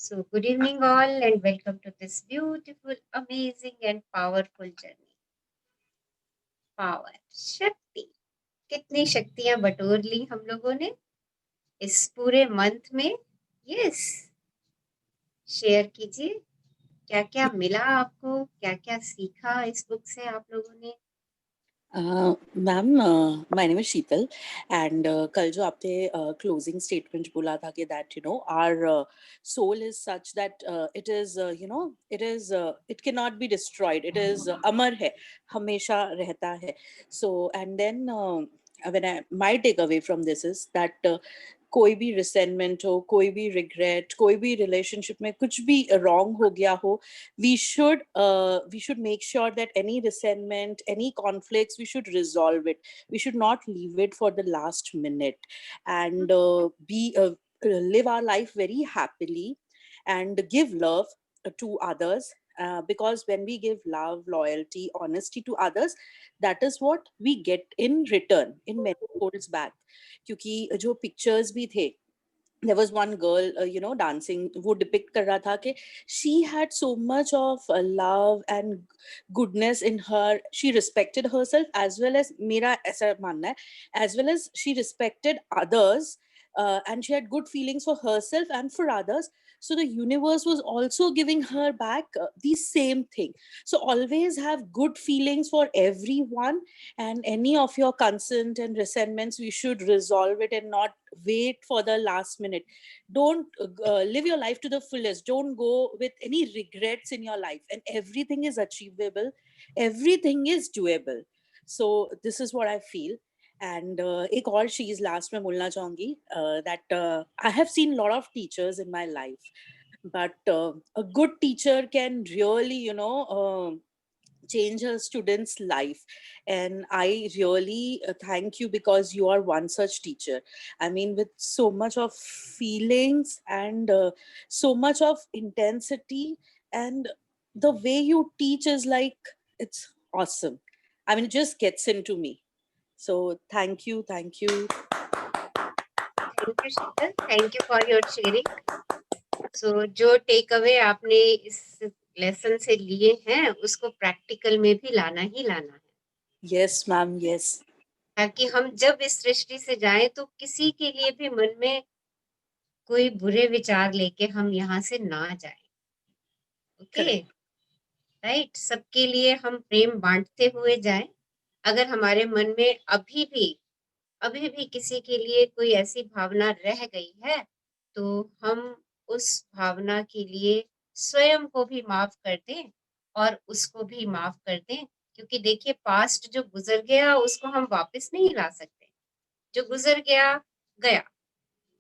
So, good evening, all, and welcome to this beautiful, amazing, and powerful journey. Power शक्ति कितनी शक्तियां बटोर ली हम लोगों ने इस पूरे मंथ में। यस, शेयर कीजिए क्या क्या मिला आपको, क्या क्या सीखा इस बुक से आप लोगों ने। Ma'am, my name is Sheetal and कल जो आपने क्लोजिंग स्टेटमेंट बोला था कि that our soul is such that it is it can not be destroyed, it is अमर है, हमेशा रहता है. So and then when my takeaway from this is that कोई भी रिसेंटमेंट हो, कोई भी रिग्रेट, कोई भी रिलेशनशिप में कुछ भी रॉन्ग हो गया हो, we should make sure that any resentment, any conflicts, we should resolve it. We should not leave it for the last minute, and live our life very happily and give love to others, because when we give love, loyalty, honesty to others, that is what we get in return in many folds back. क्योंकि जो pictures भी थे, there was one girl dancing, वो depict कर रहा था कि she had so much of love and goodness in her. She respected herself as well as, मेरा ऐसा मानना है, as well as she respected others, and she had good feelings for herself and for others. So the universe was also giving her back the same thing. So always have good feelings for everyone, and any of your concern and resentments, we should resolve it and not wait for the last minute. Don't live your life to the fullest. Don't go with any regrets in your life, and everything is achievable, everything is doable. So this is what I feel. And एक और चीज last में बोलना चाहूंगी, that I have seen a lot of teachers in my life, but a good teacher can really change a student's life. And I really thank you, because you are one such teacher. I mean, with so much of feelings and so much of intensity, and the way you teach is like, it's awesome. I mean, it just gets into me. So thank you, thank you. Thank you Sheetal, thank you for your sharing. So जो take away आपने इस lesson से लिए हैं उसको practical में भी लाना ही लाना है। Yes ma'am, yes. ताकि हम जब इस सृष्टि से जाएं तो किसी के लिए भी मन में कोई बुरे विचार लेके हम यहाँ से ना जाएं। ओके, राइट, सबके लिए हम प्रेम बांटते हुए जाएं। अगर हमारे मन में अभी भी किसी के लिए कोई ऐसी भावना रह गई है तो हम उस भावना के लिए स्वयं को भी माफ कर दें और उसको भी माफ कर दें। क्योंकि देखिए, पास्ट जो गुजर गया उसको हम वापस नहीं ला सकते। जो गुजर गया गया,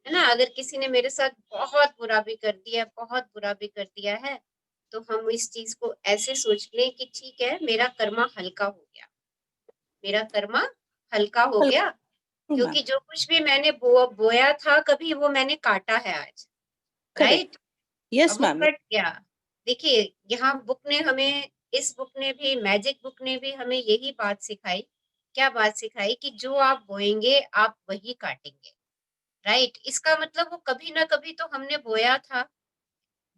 है ना। अगर किसी ने मेरे साथ बहुत बुरा भी कर दिया, बहुत बुरा भी कर दिया है, तो हम इस चीज को ऐसे सोच लें कि ठीक है, मेरा कर्मा हल्का हो गया, मेरा कर्मा हल्का हो गया। True ma'am. क्योंकि जो कुछ भी मैंने बोया था कभी, वो मैंने काटा है आज, Correct. राइट। Yes अब वो ma'am. कट गया। देखिए, यहाँ बुक ने हमें, इस बुक ने भी, मैजिक बुक ने भी हमें यही बात सिखाई। क्या बात सिखाई? कि जो आप बोएंगे आप वही काटेंगे, राइट। इसका मतलब वो कभी ना कभी तो हमने बोया था,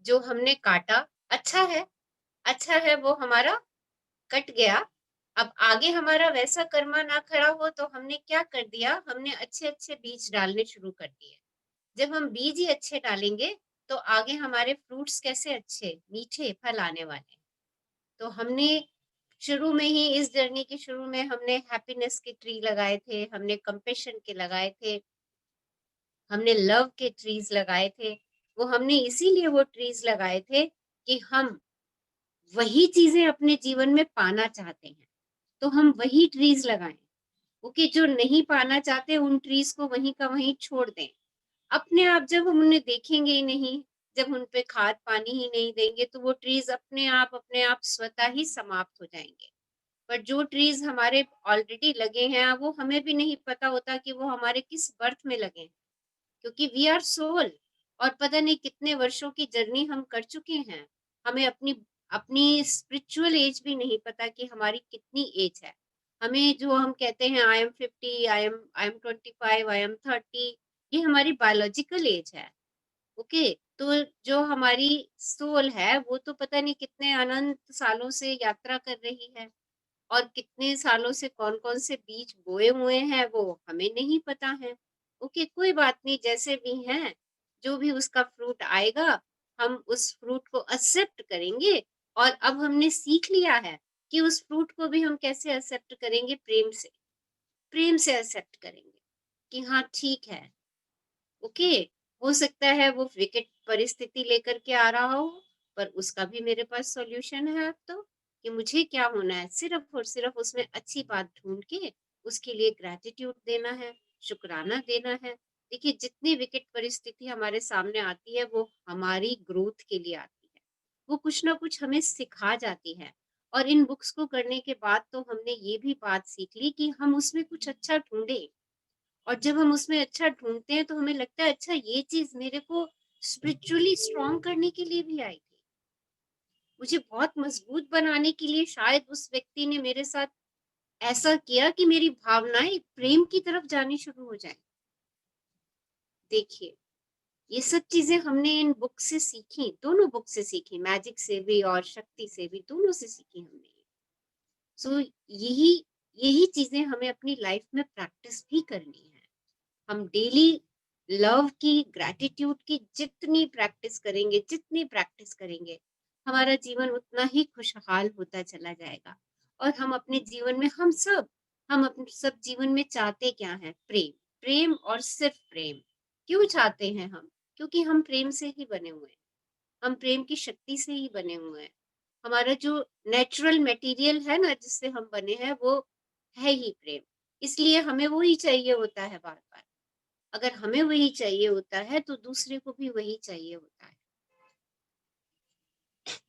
जो हमने काटा अच्छा है, अच्छा है, वो हमारा कट गया। अब आगे हमारा वैसा कर्मा ना खड़ा हो तो हमने क्या कर दिया, हमने अच्छे अच्छे बीज डालने शुरू कर दिए। जब हम बीज ही अच्छे डालेंगे तो आगे हमारे फ्रूट्स कैसे अच्छे मीठे फल आने वाले। तो हमने शुरू में ही, इस जर्नी के शुरू में हमने हैप्पीनेस के ट्री लगाए थे, हमने कंपेशन के लगाए थे, हमने लव के ट्रीज लगाए थे। वो हमने इसीलिए वो ट्रीज लगाए थे कि हम वही चीजें अपने जीवन में पाना चाहते हैं, तो हम वही ट्रीज लगाएं। ओके, जो नहीं पाना चाहते उन ट्रीज को वहीं का वहीं छोड़ दें। अपने आप जब हम उन्हें देखेंगे ही नहीं, जब उन पे खाद पानी ही नहीं देंगे, तो वो ट्रीज अपने आप स्वतः ही समाप्त हो जाएंगे। पर जो ट्रीज हमारे ऑलरेडी लगे हैं, वो हमें भी नहीं पता होता कि वो हमारे किस बर्थ में लगे, क्योंकि वी आर सोल। और पता नहीं कितने वर्षों की जर्नी हम कर चुके हैं, हमें अपनी अपनी स्पिरिचुअल एज भी नहीं पता कि हमारी कितनी एज है। हमें जो हम कहते हैं I am 50, I am 25, I am 30, ये हमारी बायोलॉजिकल एज है। ओके, तो जो हमारी सोल है वो तो पता नहीं कितने अनंत सालों से यात्रा कर रही है, और कितने सालों से कौन-कौन से बीज बोए हुए हैं वो हमें नहीं पता है। ओके, कोई बात नहीं, जैसे भी हैं, जो भी उसका फ्रूट आएगा, हम उस फ्रूट को एक्सेप्ट करेंगे। और अब हमने सीख लिया है कि उस फ्रूट को भी हम कैसे एक्सेप्ट करेंगे, प्रेम से एक्सेप्ट करेंगे कि हाँ ठीक है, ओके। हो सकता है वो विकट परिस्थिति लेकर के आ रहा हो, पर उसका भी मेरे पास सॉल्यूशन है अब तो, कि मुझे क्या होना है, सिर्फ और सिर्फ उसमें अच्छी बात ढूंढ के उसके लिए ग्रैटिट्यूड देना है, शुक्राना देना है। देखिए, जितनी विकट परिस्थिति हमारे सामने आती है वो हमारी ग्रोथ के लिए आती है, वो कुछ ना कुछ हमें सिखा जाती है। और इन बुक्स को करने के बाद तो हमने ये भी बात सीख ली कि हम उसमें कुछ अच्छा ढूंढे, और जब हम उसमें अच्छा ढूँढते हैं तो हमें लगता है अच्छा ये चीज़ मेरे को स्पिरिचुअली स्ट्रॉन्ग करने के लिए भी आई थी। मुझे बहुत मजबूत बनाने के लिए शायद उस व्यक्ति ने मेरे साथ ऐसा किया कि मेरी भावनाएँ प्रेम की तरफ जानी शुरू हो जाएँ। देखिए, ये सब चीज़ें हमने इन बुक से सीखी, दोनों बुक से सीखी, मैजिक से भी और शक्ति से भी, दोनों से सीखी हमने ये। सो यही यही चीज़ें हमें अपनी लाइफ में प्रैक्टिस भी करनी है। हम डेली लव की, ग्रैटिट्यूड की जितनी प्रैक्टिस करेंगे, हमारा जीवन उतना ही खुशहाल होता चला जाएगा। और हम अपने जीवन में हम अपने सब जीवन में चाहते क्या हैं? प्रेम, प्रेम और सिर्फ प्रेम। क्यों चाहते हैं हम? क्योंकि हम प्रेम से ही बने हुए हैं, हम प्रेम की शक्ति से ही बने हुए हैं। हमारा जो नेचुरल मटेरियल है ना, जिससे हम बने हैं, वो है ही प्रेम। इसलिए हमें वो ही चाहिए होता है बार बार। अगर हमें वही चाहिए होता है तो दूसरे को भी वही चाहिए होता है।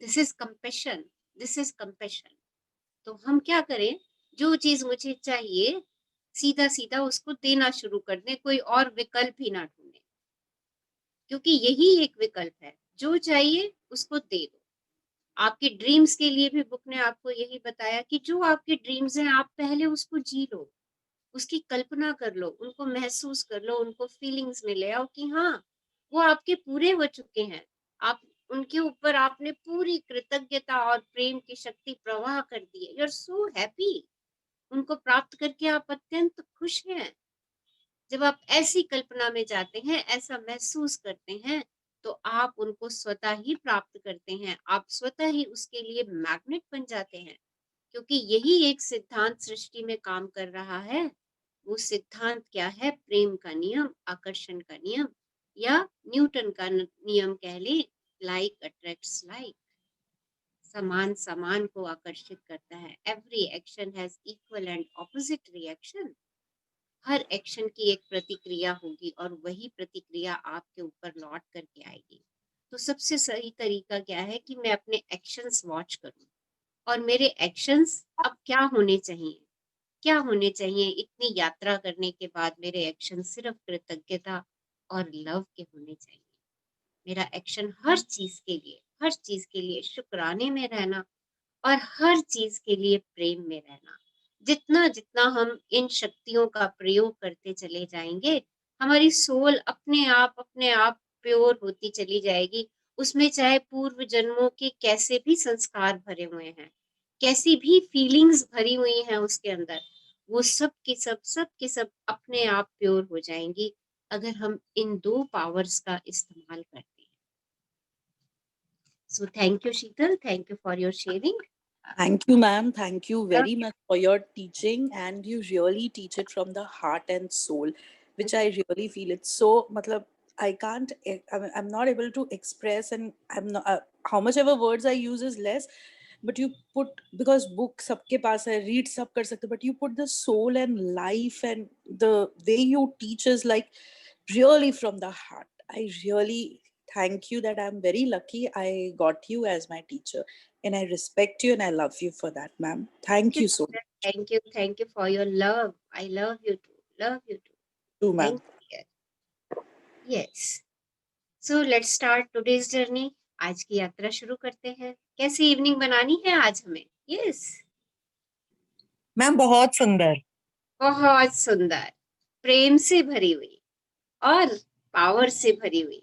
This is compassion, this is compassion. तो हम क्या करें, जो चीज मुझे चाहिए सीधा सीधा उसको देना शुरू कर दें, कोई और विकल्प ही ना ढूंढे, क्योंकि यही एक विकल्प है, जो चाहिए उसको दे दो। आपके ड्रीम्स के लिए भी बुक ने आपको यही बताया कि जो आपके ड्रीम्स हैं आप पहले उसको जी लो, उसकी कल्पना कर लो, उनको महसूस कर लो, उनको फीलिंग्स में ले आओ कि हाँ, वो आपके पूरे हो चुके हैं। आप उनके ऊपर आपने पूरी कृतज्ञता और प्रेम की शक्ति प्रवाह कर दी है। यू आर सो हैप्पी, उनको प्राप्त करके आप अत्यंत खुश हैं। जब आप ऐसी कल्पना में जाते हैं, ऐसा महसूस करते हैं, तो आप उनको स्वतः ही प्राप्त करते हैं, आप स्वतः ही उसके लिए मैग्नेट बन जाते हैं। क्योंकि यही एक सिद्धांत सृष्टि में काम कर रहा है। वो सिद्धांत क्या है? प्रेम का नियम, आकर्षण का नियम, या न्यूटन का नियम कह ले, लाइक अट्रैक्ट्स लाइक। समान समान को आकर्षित करता है। Every action has equal and opposite reaction. Her action की एक प्रतिक्रिया होगी और वही प्रतिक्रिया आपके ऊपर लौट करके आएगी। तो सबसे सही तरीका क्या है कि मैं अपने एक्शंस वॉच करूं, और मेरे एक्शंस अब क्या होने चाहिए, क्या होने चाहिए। इतनी यात्रा करने के बाद मेरे एक्शन सिर्फ कृतज्ञता और लव के होने चाहिए। मेरा एक्शन हर चीज के लिए शुक्राने में रहना, और हर चीज के लिए प्रेम में रहना। जितना जितना हम इन शक्तियों का प्रयोग करते चले जाएंगे, हमारी सोल अपने आप प्योर होती चली जाएगी। उसमें चाहे पूर्व जन्मों के कैसे भी संस्कार भरे हुए हैं, कैसी भी फीलिंग्स भरी हुई हैं उसके अंदर, वो सब के सब अपने आप प्योर हो जाएंगी, अगर हम इन दो पावर्स का इस्तेमाल करते हैं। So thank you Sheetal, thank you for your sharing. Thank you, ma'am. Thank you very much for your teaching, and you really teach it from the heart and soul, which I really feel it's so. Matlab, I can't. I'm not able to express, and I'm not. How much ever words I use is less. But you put, because book sabke paas hai, read sab kar sakte, but you put the soul and life and the way you teach is like really from the heart. I really thank you that I'm very lucky I got you as my teacher. And I respect you and I love you for that, ma'am. Thank you so much. Thank you for your love. I love you too. Love you too. Too, ma'am. Thank you. Yes. So let's start today's journey. आज की यात्रा शुरू करते हैं। कैसी evening बनानी है आज हमें? Yes. मैम बहुत सुंदर। बहुत सुंदर, प्रेम से भरी हुई और पावर से भरी हुई।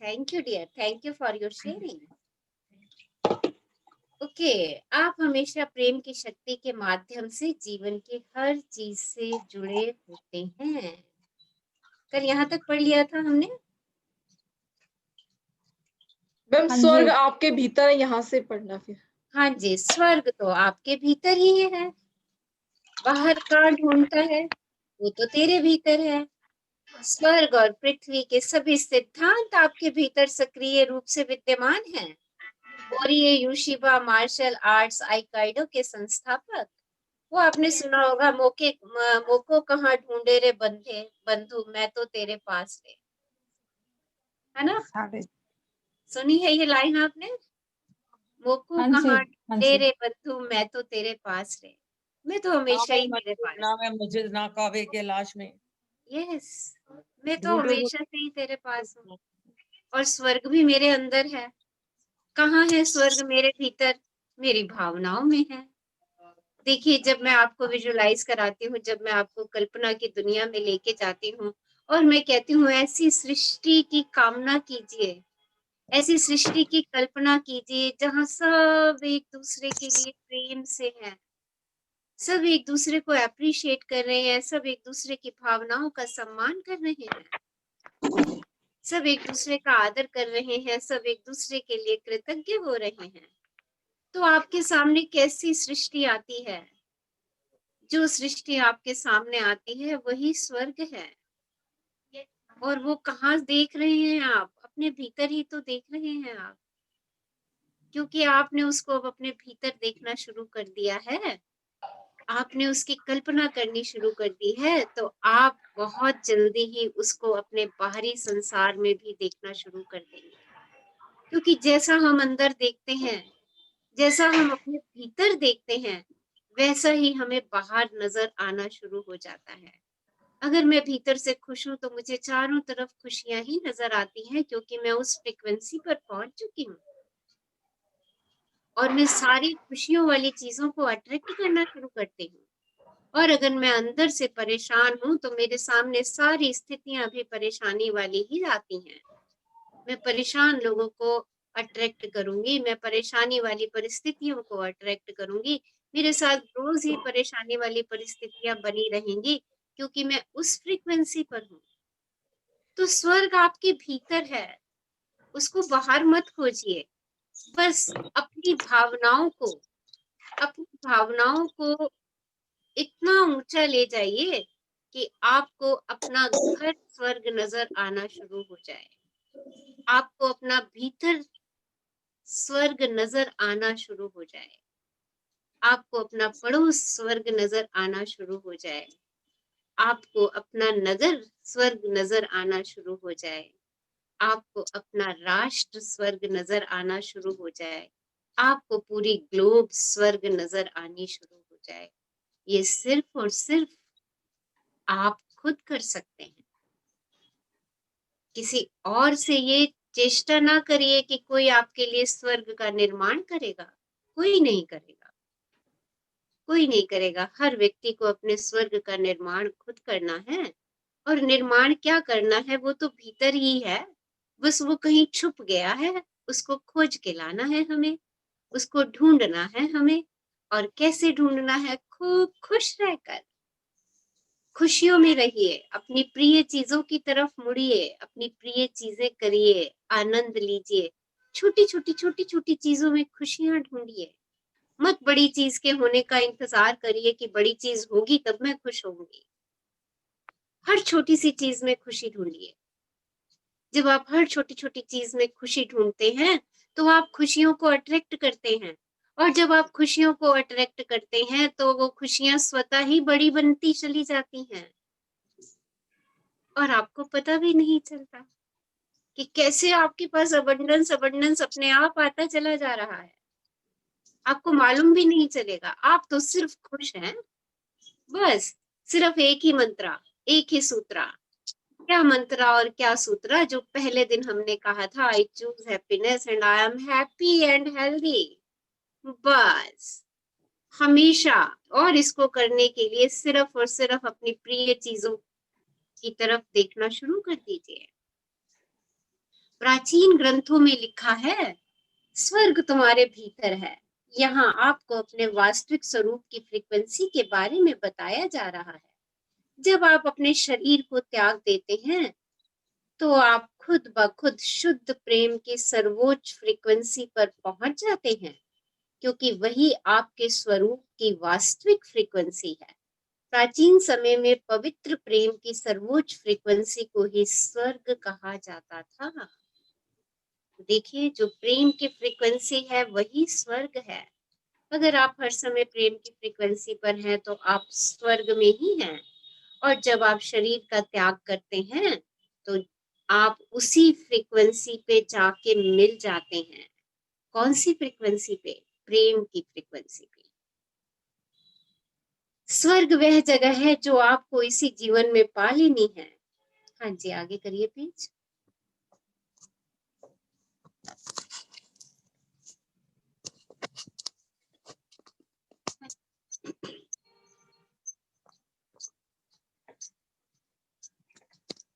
Thank you dear, thank you for your sharing. Okay, आप हमेशा प्रेम की शक्ति के माध्यम से जीवन के हर चीज से जुड़े होते हैं। कल यहाँ तक पढ़ लिया था हमने। मैम हाँ स्वर्ग जी। आपके भीतर है, यहाँ से पढ़ना फिर। हाँ जी, स्वर्ग तो आपके भीतर ही है, बाहर कहाँ ढूंढता है, वो तो तेरे भीतर है। स्वर्ग और पृथ्वी के सभी सिद्धांत आपके भीतर सक्रिय रूप से विद्यमान हैं। बोरिये यूशिबा मार्शल आर्ट्स आइकाइडो के संस्थापक, वो आपने सुना होगा, मोको कहाँ ढूंढे रे बंधे बंधु, मैं तो तेरे पास रे, है ना? सुनी है ये लाइन आपने? मोको हाँ जी, कहाँ हाँ ढूंढे जी। रे बंधु, मैं तो तेरे पास रे, मैं तो हमेशा ही तेरे पास। नाम है मुझे ना कावे के लाश में। यस, मैं तो ढूंढो हमेशा से ही तेरे पास हूँ, और स्वर्ग भी मेरे अंदर है। कहाँ है स्वर्ग? मेरे भीतर, मेरी भावनाओं में है। देखिए, जब मैं आपको विजुलाइज कराती हूँ, जब मैं आपको कल्पना की दुनिया में लेके जाती हूँ और मैं कहती हूँ ऐसी सृष्टि की कामना कीजिए, ऐसी सृष्टि की कल्पना कीजिए जहाँ सब एक दूसरे के लिए प्रेम से हैं, सब एक दूसरे को अप्रिशिएट कर रहे हैं, सब एक दूसरे की भावनाओं का सम्मान कर रहे हैं, सब एक दूसरे का आदर कर रहे हैं, सब एक दूसरे के लिए कृतज्ञ हो रहे हैं। तो आपके सामने कैसी सृष्टि आती है? जो सृष्टि आपके सामने आती है वही स्वर्ग है। और वो कहाँ देख रहे हैं आप? अपने भीतर ही तो देख रहे हैं आप, क्योंकि आपने उसको अब अपने भीतर देखना शुरू कर दिया है, आपने उसकी कल्पना करनी शुरू कर दी है, तो आप बहुत जल्दी ही उसको अपने बाहरी संसार में भी देखना शुरू कर देंगे। क्योंकि जैसा हम अंदर देखते हैं, जैसा हम अपने भीतर देखते हैं, वैसा ही हमें बाहर नजर आना शुरू हो जाता है। अगर मैं भीतर से खुश हूं तो मुझे चारों तरफ खुशियां ही नजर आती हैं, क्योंकि मैं उस फ्रिक्वेंसी पर पहुंच चुकी हूँ और मैं सारी खुशियों वाली चीजों को अट्रैक्ट करना शुरू करती हूँ। और अगर मैं अंदर से परेशान हूँ तो मेरे सामने सारी स्थितियां भी परेशानी वाली ही आती हैं। मैं परेशान लोगों को अट्रैक्ट करूंगी, मैं परेशानी वाली परिस्थितियों को अट्रैक्ट करूंगी, मेरे साथ रोज ही परेशानी वाली परिस्थितियां बनी रहेंगी, क्योंकि मैं उस फ्रीक्वेंसी पर हूँ। तो स्वर्ग आपके भीतर है, उसको बाहर मत खोजिए, बस अपनी भावनाओं को इतना ऊंचा ले जाइए कि आपको अपना घर स्वर्ग नजर आना शुरू हो जाए, आपको अपना भीतर स्वर्ग नजर आना शुरू हो जाए, आपको अपना पड़ोस स्वर्ग नजर आना शुरू हो जाए, आपको अपना नगर स्वर्ग नजर आना शुरू हो जाए, आपको अपना राष्ट्र स्वर्ग नजर आना शुरू हो जाए, आपको पूरी ग्लोब स्वर्ग नजर आनी शुरू हो जाए। ये सिर्फ और सिर्फ आप खुद कर सकते हैं। किसी और से ये चेष्टा ना करिए कि कोई आपके लिए स्वर्ग का निर्माण करेगा, कोई नहीं करेगा, कोई नहीं करेगा। हर व्यक्ति को अपने स्वर्ग का निर्माण खुद करना है, और निर्माण क्या करना है वो तो भीतर ही है, बस वो कहीं छुप गया है, उसको खोज के लाना है हमें, उसको ढूंढना है हमें। और कैसे ढूंढना है? खूब खुश रहकर, खुशियों में रहिए, अपनी प्रिय चीजों की तरफ मुड़िए, अपनी प्रिय चीजें करिए, आनंद लीजिए, छोटी छोटी चीजों में खुशियां ढूंढिए। मत बड़ी चीज के होने का इंतजार करिए कि बड़ी चीज होगी तब मैं खुश होंगी। हर छोटी सी चीज में खुशी ढूंढिए। जब आप हर छोटी छोटी चीज में खुशी ढूंढते हैं तो आप खुशियों को अट्रैक्ट करते हैं, और जब आप खुशियों को अट्रैक्ट करते हैं तो वो खुशियां स्वतः ही बड़ी बनती चली जाती हैं, और आपको पता भी नहीं चलता कि कैसे आपके पास अबंडेंस अबंडेंस अपने आप आता चला जा रहा है। आपको मालूम भी नहीं चलेगा, आप तो सिर्फ खुश हैं। बस सिर्फ एक ही मंत्रा, एक ही सूत्रा। क्या मंत्रा और क्या सूत्रा? जो पहले दिन हमने कहा था, I choose happiness and I am happy and healthy. बस हमेशा, और इसको करने के लिए सिर्फ और सिर्फ अपनी प्रिय चीजों की तरफ देखना शुरू कर दीजिए। प्राचीन ग्रंथों में लिखा है, स्वर्ग तुम्हारे भीतर है। यहाँ आपको अपने वास्तविक स्वरूप की फ्रीक्वेंसी के बारे में बताया जा रहा है। जब आप अपने शरीर को त्याग देते हैं तो आप खुद ब खुद शुद्ध प्रेम की सर्वोच्च फ्रीक्वेंसी पर पहुंच जाते हैं, क्योंकि वही आपके स्वरूप की वास्तविक फ्रीक्वेंसी है। प्राचीन समय में पवित्र प्रेम की सर्वोच्च फ्रीक्वेंसी को ही स्वर्ग कहा जाता था। देखिए, जो प्रेम की फ्रीक्वेंसी है वही स्वर्ग है। अगर आप हर समय प्रेम की फ्रीक्वेंसी पर हैं तो आप स्वर्ग में ही हैं, और जब आप शरीर का त्याग करते हैं तो आप उसी फ्रीक्वेंसी पे जाके मिल जाते हैं। कौन सी फ्रीक्वेंसी पे? प्रेम की फ्रीक्वेंसी पे। स्वर्ग वह जगह है जो आपको इसी जीवन में पा लेनी है। हाँ जी, आगे करिए प्लीज।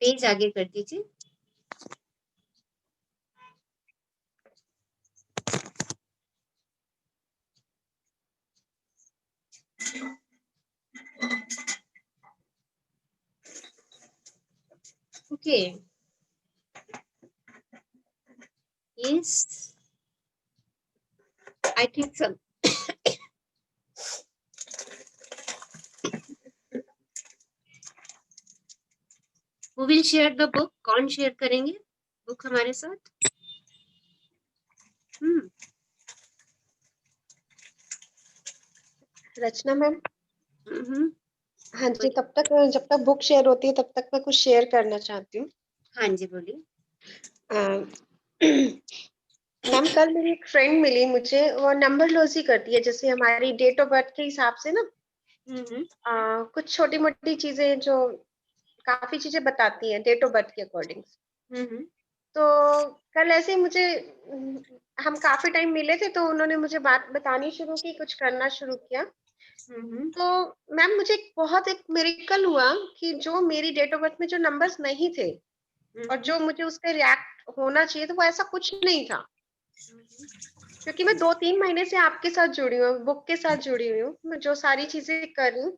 पेज आगे कर दीजिए। Okay, yes, I think so. Who will share the book? कौन शेयर करेंगे बुक हमारे साथ? रचना मैम। हम्म, हाँ जी, तब तक जब तक बुक शेयर होती है तब तक मैं कुछ शेयर करना चाहती हूँ। हाँ जी, बोलिए। मैम, कल मेरी एक फ्रेंड मिली मुझे, वो नंबरलॉजी करती है, जैसे हमारी डेट ऑफ बर्थ के हिसाब से ना कुछ छोटी मोटी चीजें जो काफी चीजें बताती हैं डेट ऑफ बर्थ के अकॉर्डिंग। तो कल ऐसे मुझे हम काफी टाइम मिले थे तो उन्होंने मुझे बात बतानी शुरू की, कुछ करना शुरू किया। तो मैम मुझे एक मिरेकल हुआ कि जो मेरी डेट ऑफ बर्थ में जो नंबर्स नहीं थे और जो मुझे उस पर रिएक्ट होना चाहिए था वो ऐसा कुछ नहीं था। क्योंकि मैं 2-3 महीने से आपके साथ जुड़ी हूँ, बुक के साथ जुड़ी हुई हूँ, मैं जो सारी चीजें कर रही हूँ,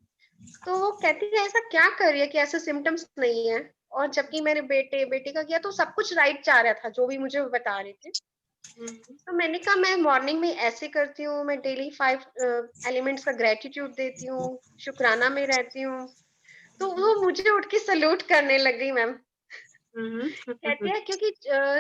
तो वो कहती है ऐसा क्या कर रही है कि ऐसे सिम्टम्स नहीं है। और जबकि मैंने बेटे का किया तो सब कुछ राइट जा रहा था, जो भी मुझे बता रहे थे। तो मैंने कहा मैं मॉर्निंग में ऐसे करती हूँ, मैं डेली 5 एलिमेंट्स का ग्रेटिट्यूड देती हूँ, शुक्राना में रहती हूँ। तो वो मुझे उठ के सल्यूट करने लग गई मैम। कहती है क्योंकि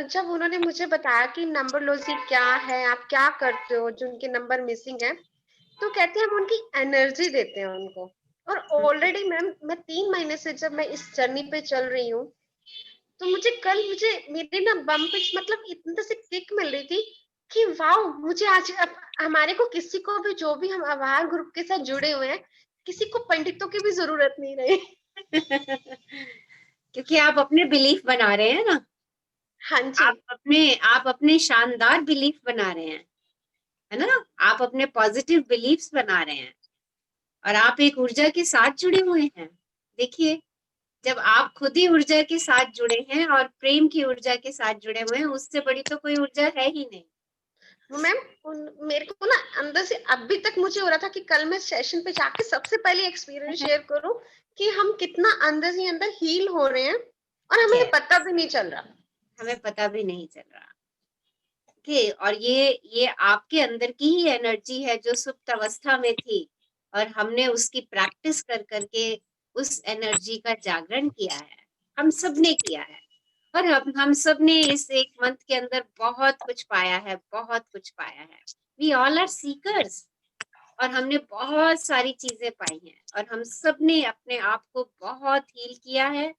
जब उन्होंने मुझे बताया कि नंबरलॉजी क्या है, आप क्या करते हो, जो उनके नंबर मिसिंग है, तो कहते हैं हम उनकी एनर्जी देते हैं उनको। और ऑलरेडी मैम मैं 3 महीने से जब मैं इस जर्नी पे चल रही हूँ, तो मुझे मेरे ना बम पे मतलब इतने से किक मिल रही थी कि वाओ, मुझे आज हमारे को किसी को भी, जो भी हम आवार ग्रुप के साथ जुड़े हुए हैं, किसी को पंडितों की भी जरूरत नहीं रही। क्योंकि आप अपने बिलीफ बना रहे हैं ना। हाँ जी, आप अपने शानदार बिलीफ बना रहे हैं, है ना। आप अपने पॉजिटिव बिलीफ्स बना रहे हैं और आप एक ऊर्जा के साथ जुड़े हुए हैं। देखिए, जब आप खुद ही ऊर्जा के साथ जुड़े हैं और प्रेम की ऊर्जा के साथ जुड़े हुए हैं, उससे बड़ी तो कोई ऊर्जा है ही नहीं। मैम मेरे को ना अंदर से अभी तक मुझे हो रहा था कि कल मैं सेशन पे जाके सबसे पहले एक्सपीरियंस शेयर करूं कि हम कितना अंदर ही अंदर हील हो रहे हैं और हमें पता भी नहीं चल रहा। हमें पता भी नहीं चल रहा। ओके, और ये आपके अंदर की ही एनर्जी है जो सुप्त अवस्था में थी, और हमने उसकी प्रैक्टिस कर करके उस एनर्जी का जागरण किया है। हम सब ने किया है, और हम सब ने इस एक मंथ के अंदर बहुत कुछ पाया है, बहुत कुछ पाया है। वी ऑल आर सीकर्स, और हमने बहुत सारी चीजें पाई हैं, और हम सब ने अपने आप को बहुत हील किया है,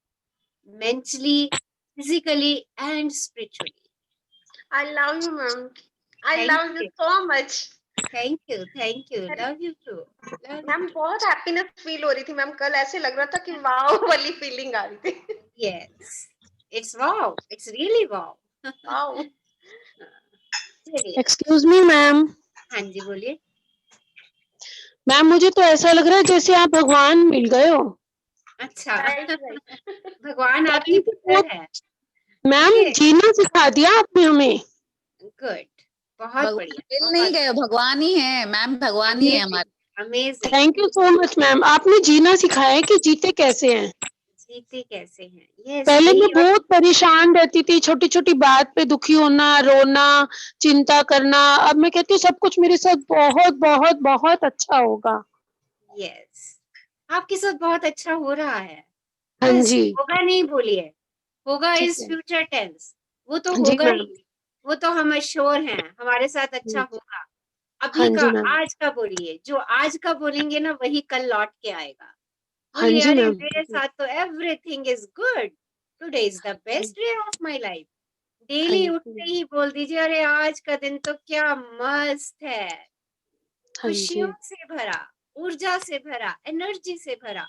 mentally, physically and spiritually. I love you ma'am, I Thank love you you. So much. Thank you. Thank you. Love you too. Love you ma'am too. बहुत हैप्पीनेस फील हो रही थी मैम, कल ऐसे लग रहा था कि वाओ वाली फीलिंग आ रही थी। Yes. It's wow. It's really wow. Wow. चलिए, एक्सक्यूज मी मैम। हाँ जी, बोलिए। मैम मुझे तो ऐसा लग रहा है जैसे आप भगवान मिल गए हो। अच्छा, राइट राइट। भगवान आपकी टाइम तो पुत्र है। मैम ठीक है, जीना सिखा दिया आपने हमें। गुड, बहुत भगवान बढ़िया, मिल नहीं गए, भगवान ही है मैम, भगवान ही है हमारे। Amazing, thank you so much ma'am, आपने जीना सिखाया है कि जीते कैसे हैं। जीते कैसे हैं, यस पहले मैं यही। और बहुत परेशान रहती थी, छोटी छोटी बात पे दुखी होना, रोना, चिंता करना। अब मैं कहती हूँ सब कुछ मेरे साथ बहुत बहुत बहुत अच्छा होगा। यस, आपके साथ बहुत अच्छा हो रहा है, हाँ बस जी। होगा नहीं बोलिए, होगा ठीक इज है फ्यूचर टेंस, वो तो जी होगा मैम। ही, वो तो हम श्योर हैं हमारे साथ अच्छा होगा। हाँ अभी का जी मैम। आज का बोलिए, जो आज का बोलेंगे ना वही कल लौट के आएगा। हाँ बोलिए जी अरे मैम। मेरे साथ तो everything is good, today is the best day of my life. हाँ डेली जी। उठते ही बोल दीजिए अरे आज का दिन तो क्या मस्त है, हाँ जी। खुशियों से भरा, ऊर्जा से भरा, एनर्जी से भरा।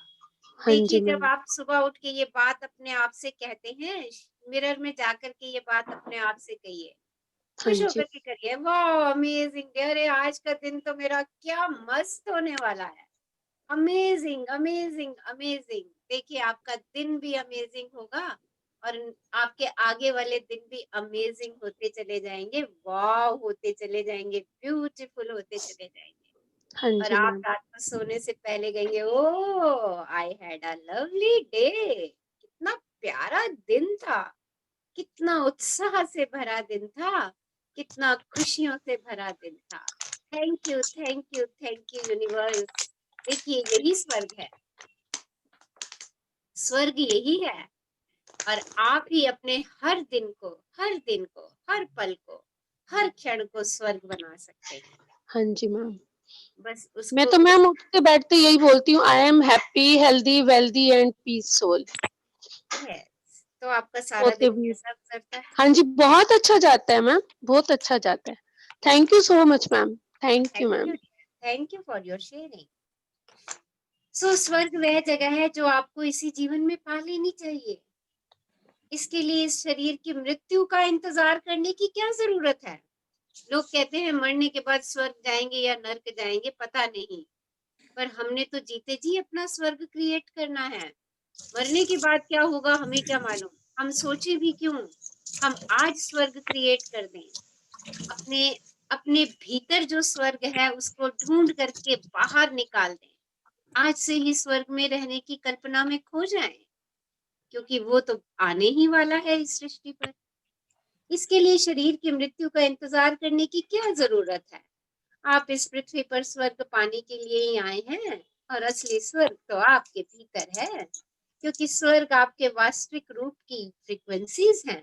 हाँ देखिए जी जब मैम। आप सुबह उठ के ये बात अपने आप से कहते हैं, मिरर में जाकर के ये बात अपने आप से कहिए, हाँ खुश जी। होकर के करिए, वाह अमेजिंग डे, अरे आज का दिन तो मेरा क्या मस्त होने वाला है, अमेजिंग अमेजिंग अमेजिंग। देखिए आपका दिन भी अमेजिंग होगा और आपके आगे वाले दिन भी अमेजिंग होते चले जाएंगे, वाह होते चले जाएंगे, ब्यूटीफुल होते चले जाएंगे। हाँ और जी आप मैम। रात को सोने से पहले कहेंगे oh I had a lovely day, कितना प्यारा दिन था, कितना उत्साह से भरा दिन था, कितना खुशियों से भरा दिन था। Thank you thank you thank you universe. देखिए यही स्वर्ग है, स्वर्ग यही है। और आप ही अपने हर दिन को, हर दिन को, हर पल को, हर क्षण को स्वर्ग बना सकते हैं। हाँ जी मैम। बस मैं उसको तो मैम उठते बैठते यही बोलती हूँ, I am happy healthy wealthy and peace soul. Yes, तो आपका सारा सोते दिन भी। कैसा गुजरता है? हाँ जी बहुत अच्छा जाता है मैम, बहुत अच्छा जाता है। Thank you so much ma'am, thank you ma'am. Thank you for your sharing. So स्वर्ग वह जगह है जो आपको इसी जीवन में पा लेनी चाहिए। इसके लिए इस शरीर की मृत्यु का इंतजार करने की क्या जरूरत है? लोग कहते हैं मरने के बाद स्वर्ग जाएंगे या नर्क जाएंगे, पता नहीं, पर हमने तो जीते जी अपना स्वर्ग क्रिएट करना है। मरने के बाद क्या होगा हमें क्या मालूम, हम सोचे भी क्यों। हम आज स्वर्ग क्रिएट कर दें, अपने अपने भीतर जो स्वर्ग है उसको ढूंढ करके बाहर निकाल दें, आज से ही स्वर्ग में रहने की कल्पना में खो जाएं, क्योंकि वो तो आने ही वाला है इस सृष्टि पर। इसके लिए शरीर की मृत्यु का इंतजार करने की क्या जरूरत है? आप इस पृथ्वी पर स्वर्ग पाने के लिए ही आए हैं, और असली स्वर्ग तो आपके भीतर है, क्योंकि स्वर्ग आपके वास्तविक रूप की फ्रीक्वेंसीज हैं।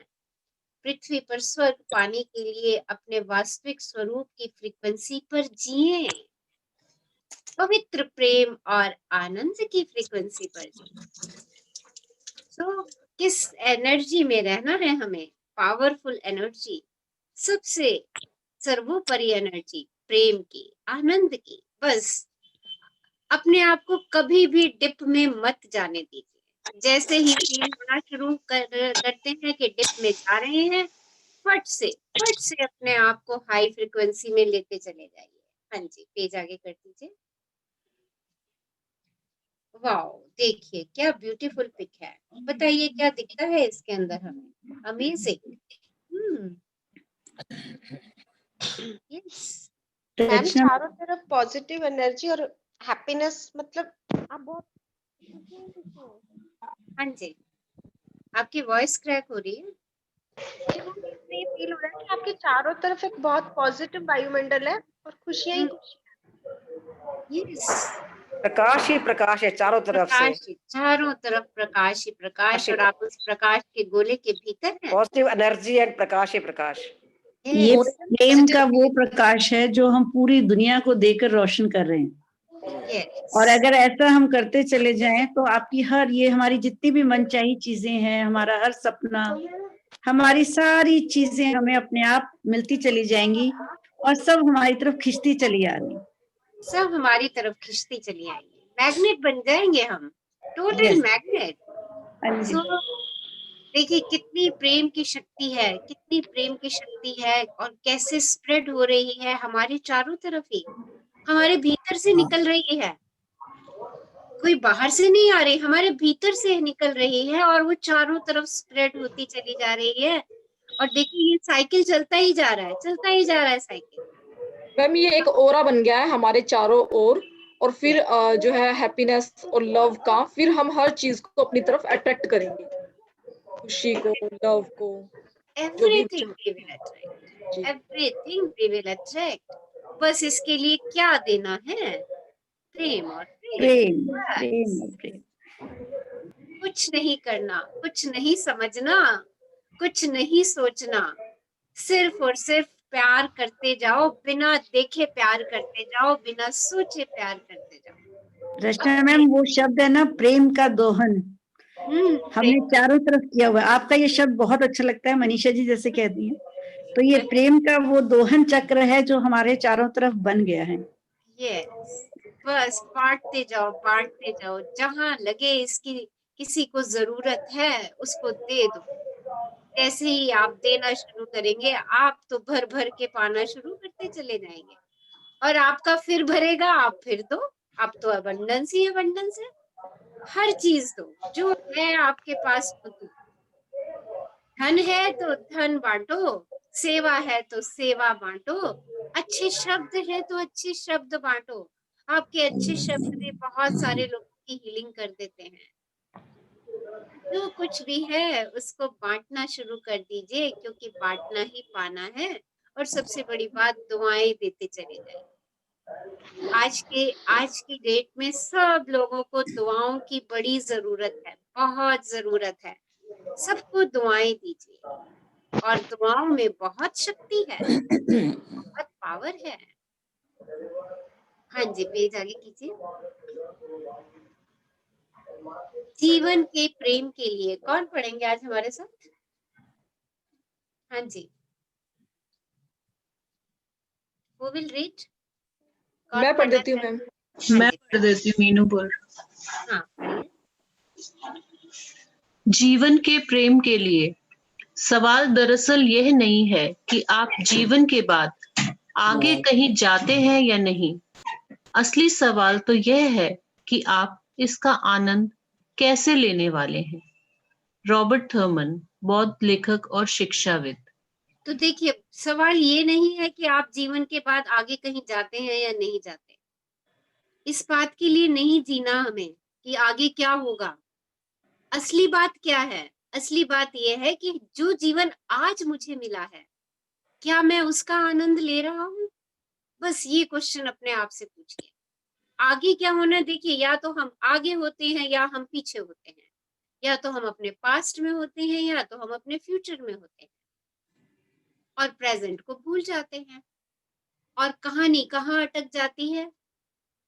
पृथ्वी पर स्वर्ग पाने के लिए अपने वास्तविक स्वरूप की फ्रीक्वेंसी पर जिए, पवित्र प्रेम और आनंद की फ्रीक्वेंसी पर जिए। तो किस एनर्जी में रहना है हमें? पावरफुल एनर्जी, सबसे सर्वोपरि एनर्जी, प्रेम की, आनंद की। बस अपने आप को कभी भी डिप में मत जाने दीजिए। जैसे ही फील होना शुरू करते हैं कि डिप में जा रहे हैं, फट से अपने आप को हाई फ्रिक्वेंसी में लेते चले जाइए। हाँ जी, पेज आगे कर दीजिए। वाओ, देखिए क्या ब्यूटीफुल पिक है। बताइए क्या दिखता है इसके अंदर हमें? अमेजिंग। यस मैम चारों तरफ पॉजिटिव एनर्जी और हैप्पीनेस, मतलब आप बहुत हाँ जी, आपकी वॉइस क्रैक हो रही है। मुझे ये फील हो रहा है कि आपके चारों तरफ एक बहुत पॉजिटिव वायुमंडल है और खुशियां ही यस, प्रकाश ही प्रकाश है चारों तरफ से। प्रकाश ही, चारों तरफ प्रकाश ही प्रकाश, और आप उस प्रकाश के गोले के भीतर हैं। पॉजिटिव एनर्जी एंड प्रकाश ही प्रकाश। ये यस प्रेम का वो प्रकाश है जो हम पूरी दुनिया को देकर रोशन कर रहे हैं। यस और अगर ऐसा हम करते चले जाएं तो आपकी हर ये हमारी जितनी भी मनचाही चीजें हैं, हमारा हर सपना, हमारी सारी चीजें हमें अपने आप मिलती चली जाएंगी और सब हमारी तरफ खिंचती चली आ रही। सब हमारी तरफ खिंचती चली आएंगी, मैग्नेट बन जाएंगे हम, टोटल Yes. मैग्नेट। हाँ जी। सो देखिए कितनी प्रेम की शक्ति है, कितनी प्रेम की शक्ति है, और कैसे स्प्रेड हो रही है हमारे चारों तरफ ही, हमारे भीतर से निकल रही है। कोई बाहर से नहीं आ रही, हमारे भीतर से निकल रही है और वो चारों तरफ स्प्रेड होती चली जा रही है। और देखिए ये साइकिल चलता ही जा रहा है, चलता ही जा रहा है साइकिल। मैम ये एक ओरा बन गया है हमारे चारों ओर, और फिर जो है हैप्पीनेस और लव का, फिर हम हर चीज को अपनी तरफ अट्रैक्ट करेंगे, खुशी को, लव को, जो भी everything we will attract, everything we will attract. बस इसके लिए क्या देना है? प्रेम और प्रेम, बस। प्रेम और प्रेम। कुछ नहीं करना, कुछ नहीं समझना, कुछ नहीं सोचना, सिर्फ और सिर्फ प्यार करते जाओ, बिना देखे प्यार करते जाओ, बिना सोचे प्यार करते जाओ। रचना मैम वो शब्द है ना, प्रेम का दोहन, हमने चारों तरफ किया हुआ है। आपका ये शब्द बहुत अच्छा लगता है, मनीषा जी जैसे कहती हैं, तो ये प्रेम का वो दोहन चक्र है जो हमारे चारों तरफ बन गया है। यस, बस बांटते जाओ, जहां लगे इसकी किसी को जरूरत है उसको दे दो। जैसे ही आप देना शुरू करेंगे, आप तो भर भर के पाना शुरू करते चले जाएंगे, और आपका फिर भरेगा, आप फिर दो। आप तो अबंडेंस ही अबंडेंस है, हर चीज दो, जो है आपके पास वो दो। धन है तो धन बांटो, सेवा है तो सेवा बांटो, अच्छे शब्द है तो अच्छे शब्द बांटो। आपके अच्छे शब्द भी बहुत सारे लोगों की हीलिंग कर देते हैं। जो कुछ भी है उसको बांटना शुरू कर दीजिए, क्योंकि बांटना ही पाना है। और सबसे बड़ी बात, दुआएं देते चले जाइए। आज की डेट में सब लोगों को दुआओं की बड़ी जरूरत है, बहुत जरूरत है। सबको दुआएं दीजिए, और दुआओं में बहुत शक्ति है, बहुत पावर है। हाँ जी, पेज आगे कीजिए। जीवन के प्रेम के लिए कौन पढ़ेंगे आज हमारे साथ? हाँ जी, Who will read? मैं पढ़ देती हूँ मैम। मैं पढ़ देती हूँ, मीनू बोल। हाँ पढ़िए। जीवन के प्रेम के लिए सवाल दरअसल यह नहीं है कि आप जीवन के बाद आगे कहीं जाते हैं या नहीं। असली सवाल तो यह है कि आप इसका आनंद कैसे लेने वाले हैं। रॉबर्ट थर्मन, बौद्ध लेखक और शिक्षाविद। तो देखिए, सवाल ये नहीं है कि आप जीवन के बाद आगे कहीं जाते हैं या नहीं जाते। इस बात के लिए नहीं जीना हमें कि आगे क्या होगा। असली बात क्या है? असली बात यह है कि जो जीवन आज मुझे मिला है, क्या मैं उसका आनंद ले रहा हूँ? बस ये क्वेश्चन अपने आप से पूछिए। आगे क्या होना, देखिए, या तो हम आगे होते हैं या हम पीछे होते हैं, या तो हम अपने पास्ट में होते हैं या तो हम अपने फ्यूचर में होते हैं, और प्रेजेंट को भूल जाते हैं। और कहानी कहाँ अटक जाती है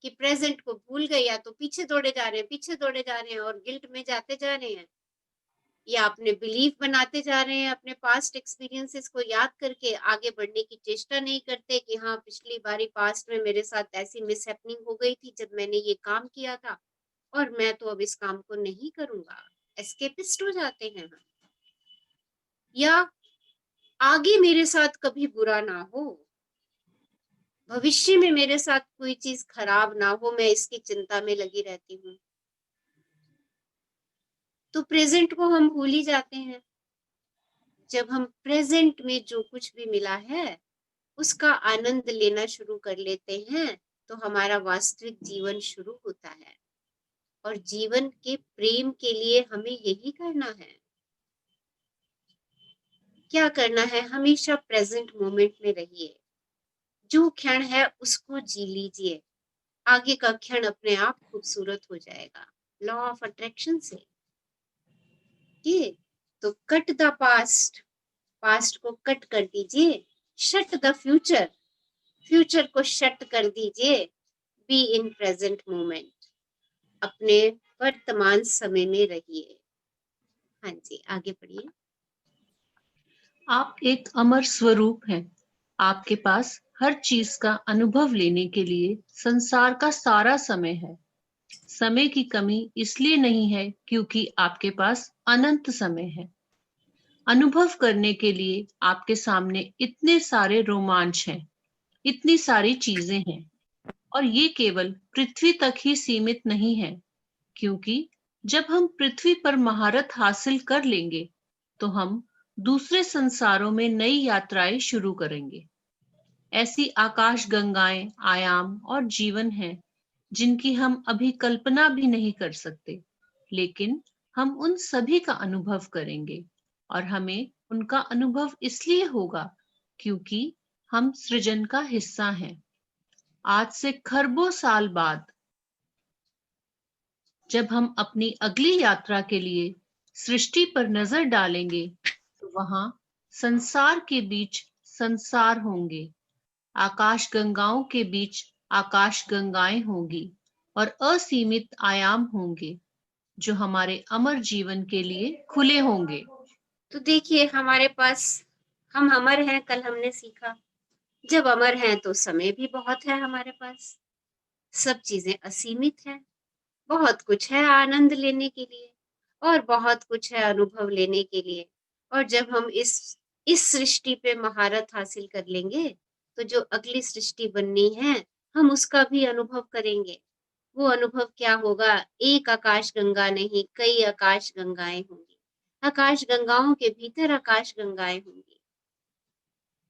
कि प्रेजेंट को भूल गए, या तो पीछे दौड़े जा रहे हैं और गिल्ट में जाते जा रहे हैं, या अपने बिलीफ बनाते जा रहे हैं, अपने पास्ट एक्सपीरियंसेस को याद करके आगे बढ़ने की चेष्टा नहीं करते कि हाँ, पिछली बारी पास्ट में मेरे साथ ऐसी मिसहैपनिंग हो गई थी जब मैंने ये काम किया था, और मैं तो अब इस काम को नहीं करूंगा। एस्केपिस्ट हो जाते हैं हम। या आगे मेरे साथ कभी बुरा ना हो, भविष्य में मेरे साथ कोई चीज खराब ना हो, मैं इसकी चिंता में लगी रहती हूँ। तो प्रेजेंट को हम भूल ही जाते हैं। जब हम प्रेजेंट में जो कुछ भी मिला है उसका आनंद लेना शुरू कर लेते हैं, तो हमारा वास्तविक जीवन शुरू होता है। और जीवन के प्रेम के लिए हमें यही करना है। क्या करना है? हमेशा प्रेजेंट मोमेंट में रहिए। जो क्षण है उसको जी लीजिए, आगे का क्षण अपने आप खूबसूरत हो जाएगा, लॉ ऑफ अट्रैक्शन से। तो कट द पास्ट, पास्ट को कट कर दीजिए। शट द फ्यूचर, फ्यूचर को शट कर दीजिए। बी इन प्रेजेंट मोमेंट, अपने वर्तमान समय में रहिए। हाँ जी, आगे पढ़िए। आप एक अमर स्वरूप हैं। आपके पास हर चीज का अनुभव लेने के लिए संसार का सारा समय है। समय की कमी इसलिए नहीं है क्योंकि आपके पास अनंत समय है। अनुभव करने के लिए आपके सामने इतने सारे रोमांच हैं, इतनी सारी चीजें हैं, और ये केवल पृथ्वी तक ही सीमित नहीं है। क्योंकि जब हम पृथ्वी पर महारत हासिल कर लेंगे तो हम दूसरे संसारों में नई यात्राएं शुरू करेंगे। ऐसी आकाश गंगाएं, आयाम और जीवन हैं जिनकी हम अभी कल्पना भी नहीं कर सकते, लेकिन हम उन सभी का अनुभव करेंगे और हमें उनका अनुभव इसलिए होगा क्योंकि हम सृजन का हिस्सा हैं। आज से खरबों साल बाद जब हम अपनी अगली यात्रा के लिए सृष्टि पर नजर डालेंगे तो वहां संसार के बीच संसार होंगे, आकाश गंगाओं के बीच आकाश गंगाएं होंगी और असीमित आयाम होंगे जो हमारे अमर जीवन के लिए खुले होंगे। तो देखिए हमारे पास, हम अमर हैं, कल हमने सीखा। जब अमर हैं तो समय भी बहुत है हमारे पास, सब चीजें असीमित हैं, बहुत कुछ है आनंद लेने के लिए और बहुत कुछ है अनुभव लेने के लिए। और जब हम इस सृष्टि पे महारत हासिल कर लेंगे तो जो अगली सृष्टि बननी है हम उसका भी अनुभव करेंगे। वो अनुभव क्या होगा? एक आकाश गंगा नहीं, कई आकाश गंगाएं होंगी। आकाश गंगाओं के भीतर आकाश गंगाएं होंगी।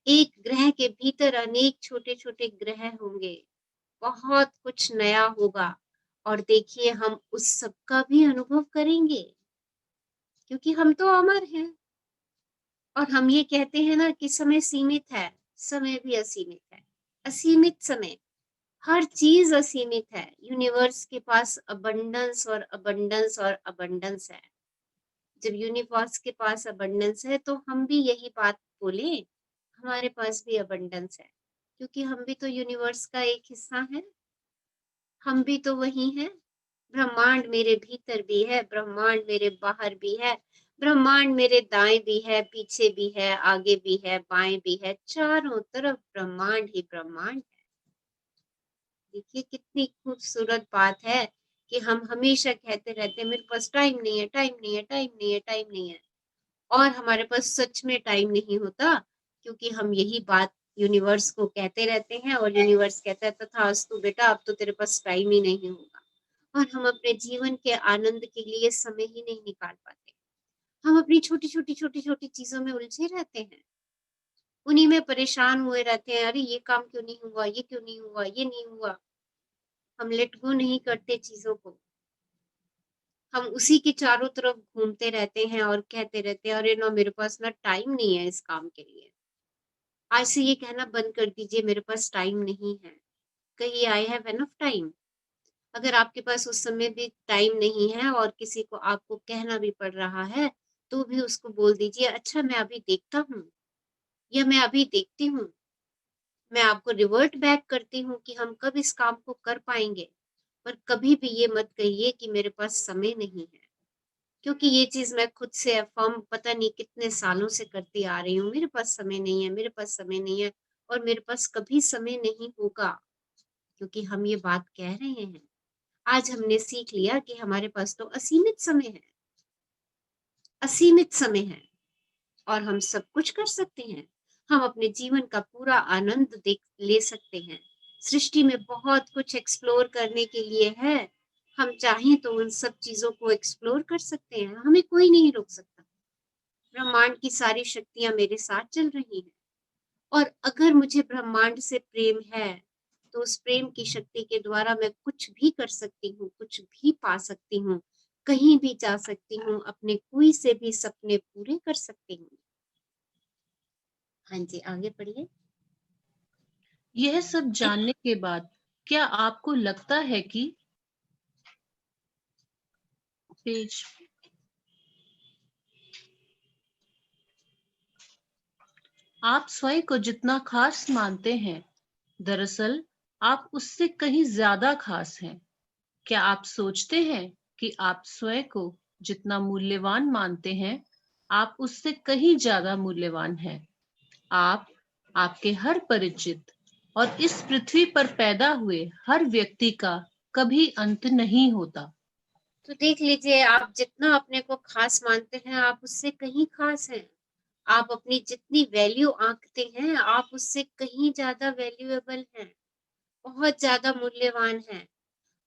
एक ग्रह के भीतर अनेक छोटे छोटे ग्रह होंगे। बहुत कुछ नया होगा और देखिए हम उस सब का भी अनुभव करेंगे क्योंकि हम तो अमर हैं। और हम ये कहते हैं ना कि समय सीमित है, समय भी असीमित है। असीमित समय, हर चीज असीमित है। यूनिवर्स के पास अबंडेंस और अबंडेंस और अबंडेंस है। जब यूनिवर्स के पास अबंडेंस है तो हम भी यही बात बोले, हमारे पास भी अबंडेंस है क्योंकि हम भी तो यूनिवर्स का एक हिस्सा है, हम भी तो वही हैं। ब्रह्मांड मेरे भीतर भी है, ब्रह्मांड मेरे बाहर भी है, ब्रह्मांड मेरे दाएं भी है, पीछे भी है, आगे भी है, बाएं भी है, चारों तरफ ब्रह्मांड ही ब्रह्मांड है। देखिए कितनी खूबसूरत बात है कि हम हमेशा कहते रहते हैं मेरे पास टाइम नहीं है, टाइम नहीं है, टाइम नहीं है, टाइम नहीं है, और हमारे पास सच में टाइम नहीं होता क्योंकि हम यही बात यूनिवर्स को कहते रहते हैं और यूनिवर्स कहता है तथास्तु बेटा, अब तो तेरे पास टाइम ही नहीं होगा। और हम अपने जीवन के आनंद के लिए समय ही नहीं निकाल पाते। हम अपनी छोटी छोटी छोटी छोटी चीजों में उलझे रहते हैं, उन्हीं में परेशान हुए रहते हैं। अरे ये काम क्यों नहीं हुआ, ये क्यों नहीं हुआ, ये नहीं हुआ। हम लेट गो नहीं करते चीजों को, हम उसी के चारों तरफ घूमते रहते हैं और कहते रहते हैं अरे ना मेरे पास ना टाइम नहीं है इस काम के लिए। आज से ये कहना बंद कर दीजिए मेरे पास टाइम नहीं है, कहिए आई हैव एनफ टाइम। अगर आपके पास उस समय भी टाइम नहीं है और किसी को आपको कहना भी पड़ रहा है तो भी उसको बोल दीजिए अच्छा मैं अभी देखता हूँ या मैं अभी देखती हूँ। मैं आपको रिवर्ट बैक करती हूँ कि हम कब इस काम को कर पाएंगे, पर कभी भी ये मत कहिए कि मेरे पास समय नहीं है, क्योंकि ये चीज मैं खुद से अफर्म पता नहीं कितने सालों से करती आ रही हूँ। मेरे पास समय नहीं है, मेरे पास समय नहीं है और मेरे पास कभी समय नहीं होगा, क्योंकि हम ये बात कह रहे हैं। आज हमने सीख लिया कि हमारे पास तो असीमित समय है, असीमित समय है और हम सब कुछ कर सकते हैं। हम अपने जीवन का पूरा आनंद ले सकते हैं। सृष्टि में बहुत कुछ एक्सप्लोर करने के लिए है। हम चाहें तो उन सब चीजों को एक्सप्लोर कर सकते हैं, हमें कोई नहीं रोक सकता। ब्रह्मांड की सारी शक्तियां मेरे साथ चल रही हैं और अगर मुझे ब्रह्मांड से प्रेम है तो उस प्रेम की शक्ति के द्वारा मैं कुछ भी कर सकती हूँ, कुछ भी पा सकती हूँ, कहीं भी जा सकती हूँ, अपने कोई से भी सपने पूरे कर सकती हूँ। हाँ जी, आगे पढ़िए। यह सब जानने के बाद क्या आपको लगता है कि पेज आप स्वयं को जितना खास मानते हैं, दरअसल आप उससे कहीं ज्यादा खास हैं? क्या आप सोचते हैं कि आप स्वयं को जितना मूल्यवान मानते हैं, आप उससे कहीं ज्यादा मूल्यवान हैं? आप, आपके हर परिचित और इस पृथ्वी पर पैदा हुए हर व्यक्ति का कभी अंत नहीं होता। तो देख लीजिए, आप जितना अपने को खास मानते हैं आप उससे कहीं खास हैं। आप अपनी जितनी वैल्यू आंकते हैं आप उससे कहीं ज्यादा वैल्यूएबल हैं, बहुत ज्यादा मूल्यवान हैं।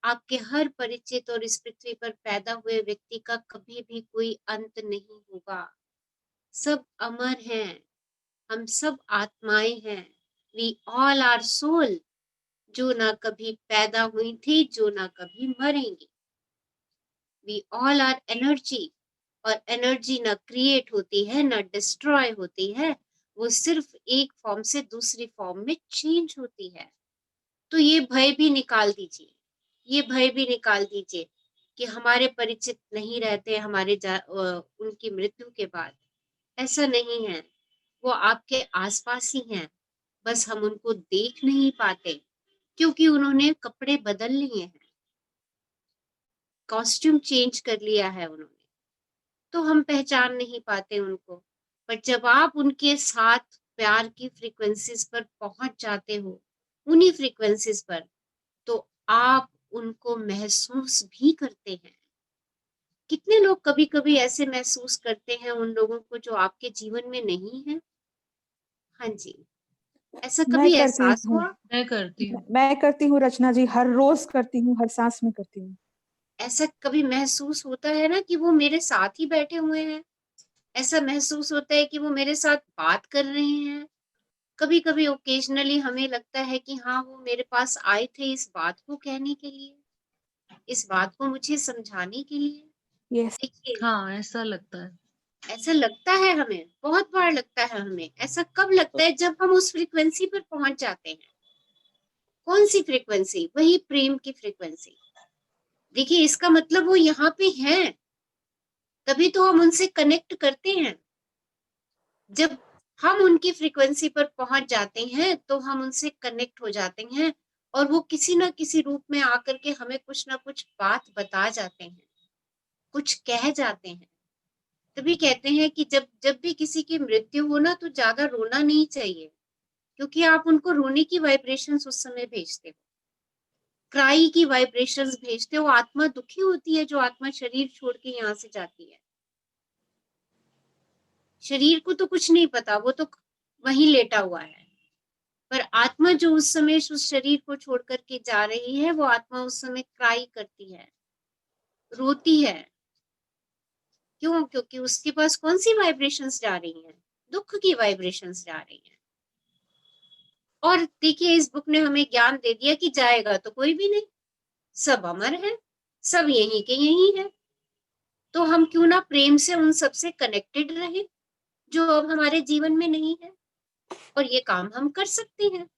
आपके हर परिचित और इस पृथ्वी पर पैदा हुए व्यक्ति का कभी भी कोई अंत नहीं होगा। सब अमर हैं, हम सब आत्माएं हैं। वी ऑल आर सोल, जो ना कभी पैदा हुई थी, जो ना कभी मरेंगी। वी ऑल आर एनर्जी, और एनर्जी ना क्रिएट होती है ना डिस्ट्रॉय होती है, वो सिर्फ एक फॉर्म से दूसरी फॉर्म में चेंज होती है। तो ये भय भी निकाल दीजिए, ये भय भी निकाल दीजिए कि हमारे परिचित नहीं रहते हमारे उनकी मृत्यु के बाद। ऐसा नहीं है, वो आपके आसपास ही हैं, बस हम उनको देख नहीं पाते क्योंकि उन्होंने कपड़े बदल लिए हैं, कॉस्ट्यूम चेंज कर लिया है उन्होंने, तो हम पहचान नहीं पाते उनको। पर जब आप उनके साथ प्यार की फ्रीक्वेंसीज पर पहुंच जाते हो, उन्हीं फ्रीक्वेंसीज पर, तो आप उनको महसूस भी करते हैं। कितने लोग कभी कभी ऐसे महसूस करते हैं उन लोगों को जो आपके जीवन में नहीं है? हाँ जी, ऐसा मैं कभी करती एहसास हूँ। हुआ? मैं करती हूँ। मैं करती हूँ रचना जी, हर रोज करती हूँ, हर सांस में करती हूँ। ऐसा कभी महसूस होता है ना कि वो मेरे साथ ही बैठे हुए हैं, ऐसा महसूस होता है कि वो मेरे साथ बात कर रहे हैं। कभी कभी ओकेजनली हमें लगता है कि हाँ, वो मेरे पास आए थे इस बात को कहने के लिए, इस बात को मुझे समझाने के लिए। यस। देखिए, हाँ, ऐसा लगता है। ऐसा लगता है, हमें बहुत बार लगता है। हमें ऐसा कब लगता है? जब हम उस फ्रीक्वेंसी पर पहुंच जाते हैं। कौन सी फ्रीक्वेंसी? वही प्रेम की फ्रीक्वेंसी। देखिए, इसका मतलब वो यहाँ पे हैं, तभी तो हम उनसे कनेक्ट करते हैं। जब हम उनकी फ्रीक्वेंसी पर पहुंच जाते हैं तो हम उनसे कनेक्ट हो जाते हैं, और वो किसी ना किसी रूप में आकर के हमें कुछ ना कुछ बात बता जाते हैं, कुछ कह जाते हैं। तभी कहते हैं कि जब जब भी किसी की मृत्यु हो ना, तो ज्यादा रोना नहीं चाहिए, क्योंकि आप उनको रोने की वाइब्रेशंस उस समय भेजते हो, क्राई की वाइब्रेशंस भेजते हो। आत्मा दुखी होती है जो आत्मा शरीर छोड़ के यहाँ से जाती है। शरीर को तो कुछ नहीं पता, वो तो वहीं लेटा हुआ है, पर आत्मा जो उस समय उस शरीर को छोड़ करके जा रही है, वो आत्मा उस समय क्राई करती है, रोती है। क्यों? क्योंकि उसके पास कौन सी वाइब्रेशंस जा रही हैं? दुख की वाइब्रेशंस जा रही हैं। और देखिए, इस बुक ने हमें ज्ञान दे दिया कि जाएगा तो कोई भी नहीं, सब अमर है, सब यहीं के यहीं है। तो हम क्यों ना प्रेम से उन सब से कनेक्टेड रहे जो अब हमारे जीवन में नहीं है। और ये काम हम कर सकते हैं,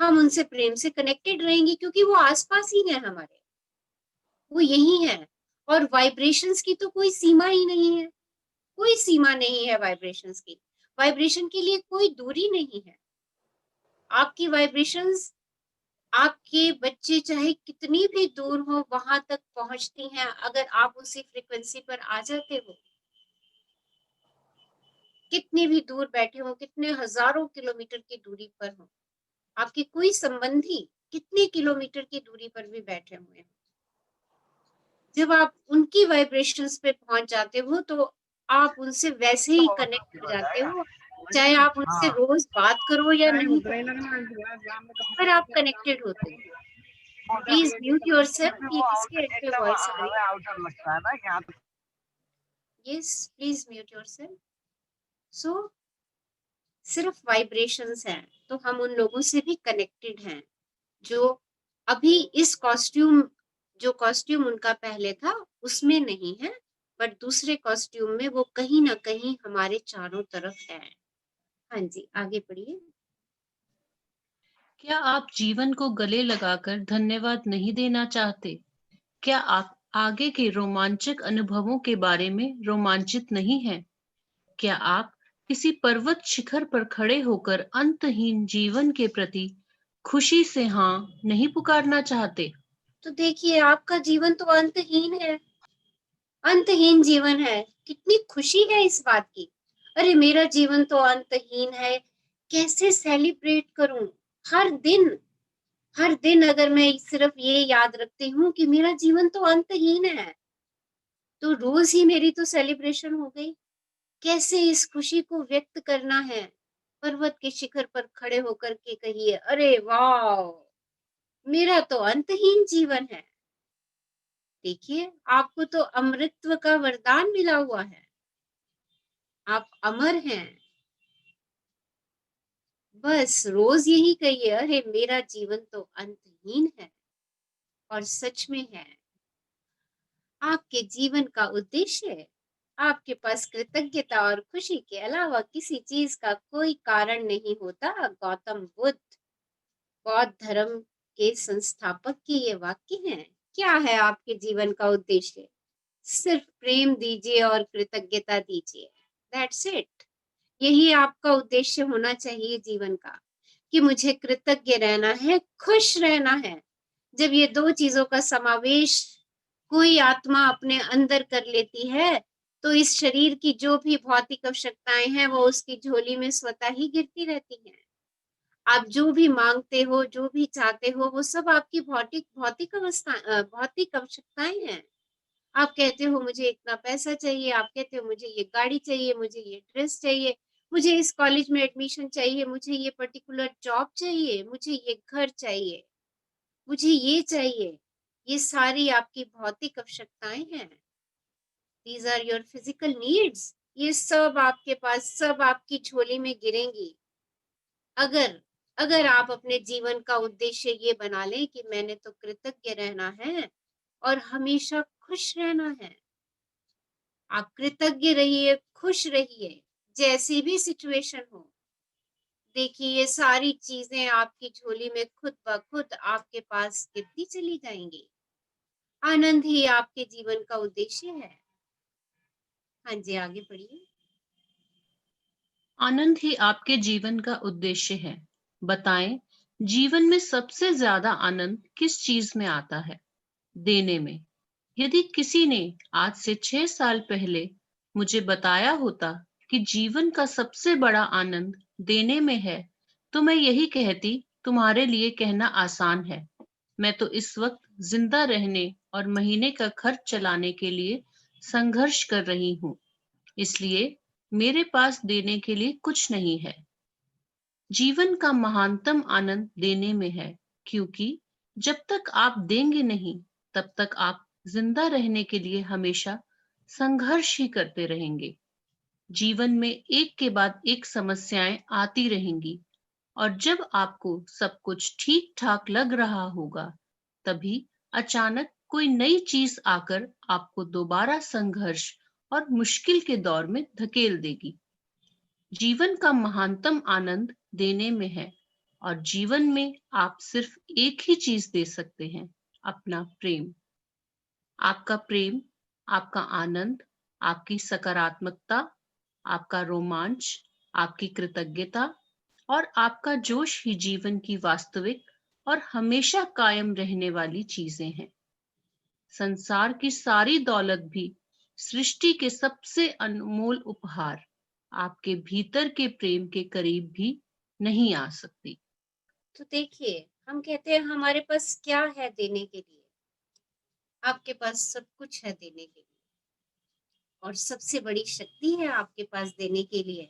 हम उनसे प्रेम से कनेक्टेड रहेंगे क्योंकि वो आसपास ही है हमारे, वो यही है। और वाइब्रेशंस की तो कोई सीमा ही नहीं है, कोई सीमा नहीं है वाइब्रेशंस की। वाइब्रेशन के लिए कोई दूरी नहीं है। आपकी वाइब्रेशंस, आपके बच्चे चाहे कितनी भी दूर हो, वहां तक पहुंचती हैं अगर आप उसी फ्रीक्वेंसी पर आ जाते हो। कितने भी दूर बैठे हो, कितने हजारों किलोमीटर की दूरी पर हो, आपके कोई संबंधी कितने किलोमीटर की दूरी पर भी बैठे हुए हैं, जब आप उनकी वाइब्रेशंस पे पहुंच जाते हो तो आप उनसे वैसे ही कनेक्ट हो जाते हो, चाहे आप उनसे रोज बात करो या नहीं करो, पर आप कनेक्टेड होते हो। Please mute yourself. ये किसके एंड पे वॉइस आ रही है? Yes, please mute yourself. So सिर्फ वाइब्रेशंस हैं, तो हम उन लोगों से भी कनेक्टेड हैं जो अभी इस कॉस्ट्यूम, जो कॉस्ट्यूम उनका पहले था उसमें नहीं है, बट दूसरे कॉस्ट्यूम में वो कहीं ना कहीं हमारे चारों तरफ है। हाँ जी, आगे पढ़िए। क्या आप जीवन को गले लगाकर धन्यवाद नहीं देना चाहते? क्या आप आगे के रोमांचक अनुभवों के बारे में रोमांचित नहीं हैं? क्या आप किसी पर्वत शिखर पर खड़े होकर अंतहीन जीवन के प्रति खुशी से हाँ नहीं पुकारना चाहते? तो देखिए, आपका जीवन तो अंतहीन है, अंतहीन जीवन है। कितनी खुशी है इस बात की। अरे, मेरा जीवन तो अंतहीन है, कैसे सेलिब्रेट करूं? हर दिन, हर दिन अगर मैं सिर्फ ये याद रखती हूँ कि मेरा जीवन तो अंतहीन है, तो रोज ही मेरी तो सेलिब्रेशन हो गई। कैसे इस खुशी को व्यक्त करना है? पर्वत के शिखर पर खड़े होकर के कहिए, अरे वाह, मेरा तो अंतहीन जीवन है। देखिए, आपको तो अमृतत्व का वरदान मिला हुआ है, आप अमर हैं। बस रोज यही कहिए, अरे मेरा जीवन तो अंतहीन है, और सच में है। आपके जीवन का उद्देश्य, आपके पास कृतज्ञता और खुशी के अलावा किसी चीज का कोई कारण नहीं होता। गौतम बुद्ध, बौद्ध धर्म के संस्थापक के ये वाक्य हैं। क्या है आपके जीवन का उद्देश्य? सिर्फ प्रेम दीजिए और कृतज्ञता दीजिए, दैट्स इट। यही आपका उद्देश्य होना चाहिए जीवन का, कि मुझे कृतज्ञ रहना है, खुश रहना है। जब ये दो चीजों का समावेश कोई आत्मा अपने अंदर कर लेती है, तो इस शरीर की जो भी भौतिक आवश्यकताएं हैं वो उसकी झोली में स्वतः ही गिरती रहती हैं। आप जो भी मांगते हो, जो भी चाहते हो, वो सब आपकी भौतिक भौतिक आवश्यकताएं हैं। आप कहते हो मुझे इतना पैसा चाहिए, आप कहते हो मुझे ये गाड़ी चाहिए, मुझे ये ड्रेस चाहिए, मुझे इस कॉलेज में एडमिशन चाहिए, मुझे ये पर्टिकुलर जॉब चाहिए, मुझे ये घर चाहिए, मुझे ये चाहिए। ये सारी आपकी भौतिक आवश्यकताएं हैं। These are your physical needs. ये सब आपके पास, सब आपकी झोली में गिरेंगी। अगर अगर आप अपने जीवन का उद्देश्य ये बना लें कि मैंने तो कृतज्ञ रहना है और हमेशा खुश रहना है। आप कृतज्ञ रहिए, खुश रहिए, जैसी भी सिचुएशन हो। देखिए, ये सारी चीजें आपकी झोली में खुद ब खुद आपके पास गिरती चली जाएंगी। आनंद ही आपके जीवन का उद्देश्य है। हाँ जी, आगे बढ़िए। आनंद ही आपके जीवन का उद्देश्य है। बताएं, जीवन में सबसे ज्यादा आनंद किस चीज में आता है? देने में। यदि किसी ने आज से 6 साल पहले मुझे बताया होता कि जीवन का सबसे बड़ा आनंद देने में है, तो मैं यही कहती, तुम्हारे लिए कहना आसान है। मैं तो इस वक्त जिंदा रहने और महीने का खर्च चलाने के लिए संघर्ष कर रही हूँ, इसलिए मेरे पास देने के लिए कुछ नहीं है। जीवन का महानतम आनंद देने में है, क्योंकि जब तक आप देंगे नहीं, तब तक आप जिंदा रहने के लिए हमेशा संघर्ष ही करते रहेंगे। जीवन में एक के बाद एक समस्याएं आती रहेंगी, और जब आपको सब कुछ ठीक ठाक लग रहा होगा, तभी अचानक कोई नई चीज आकर आपको दोबारा संघर्ष और मुश्किल के दौर में धकेल देगी। जीवन का महानतम आनंद देने में है, और जीवन में आप सिर्फ एक ही चीज दे सकते हैं, अपना प्रेम। आपका प्रेम, आपका आनंद, आपकी सकारात्मकता, आपका रोमांच, आपकी कृतज्ञता और आपका जोश ही जीवन की वास्तविक और हमेशा कायम रहने वाली चीजें हैं। संसार की सारी दौलत भी, सृष्टि के सबसे अनमोल उपहार आपके भीतर के प्रेम के करीब भी नहीं आ सकती। तो देखिए, हम कहते हैं हमारे पास क्या है देने के लिए? आपके पास सब कुछ है देने के लिए, और सबसे बड़ी शक्ति है आपके पास देने के लिए,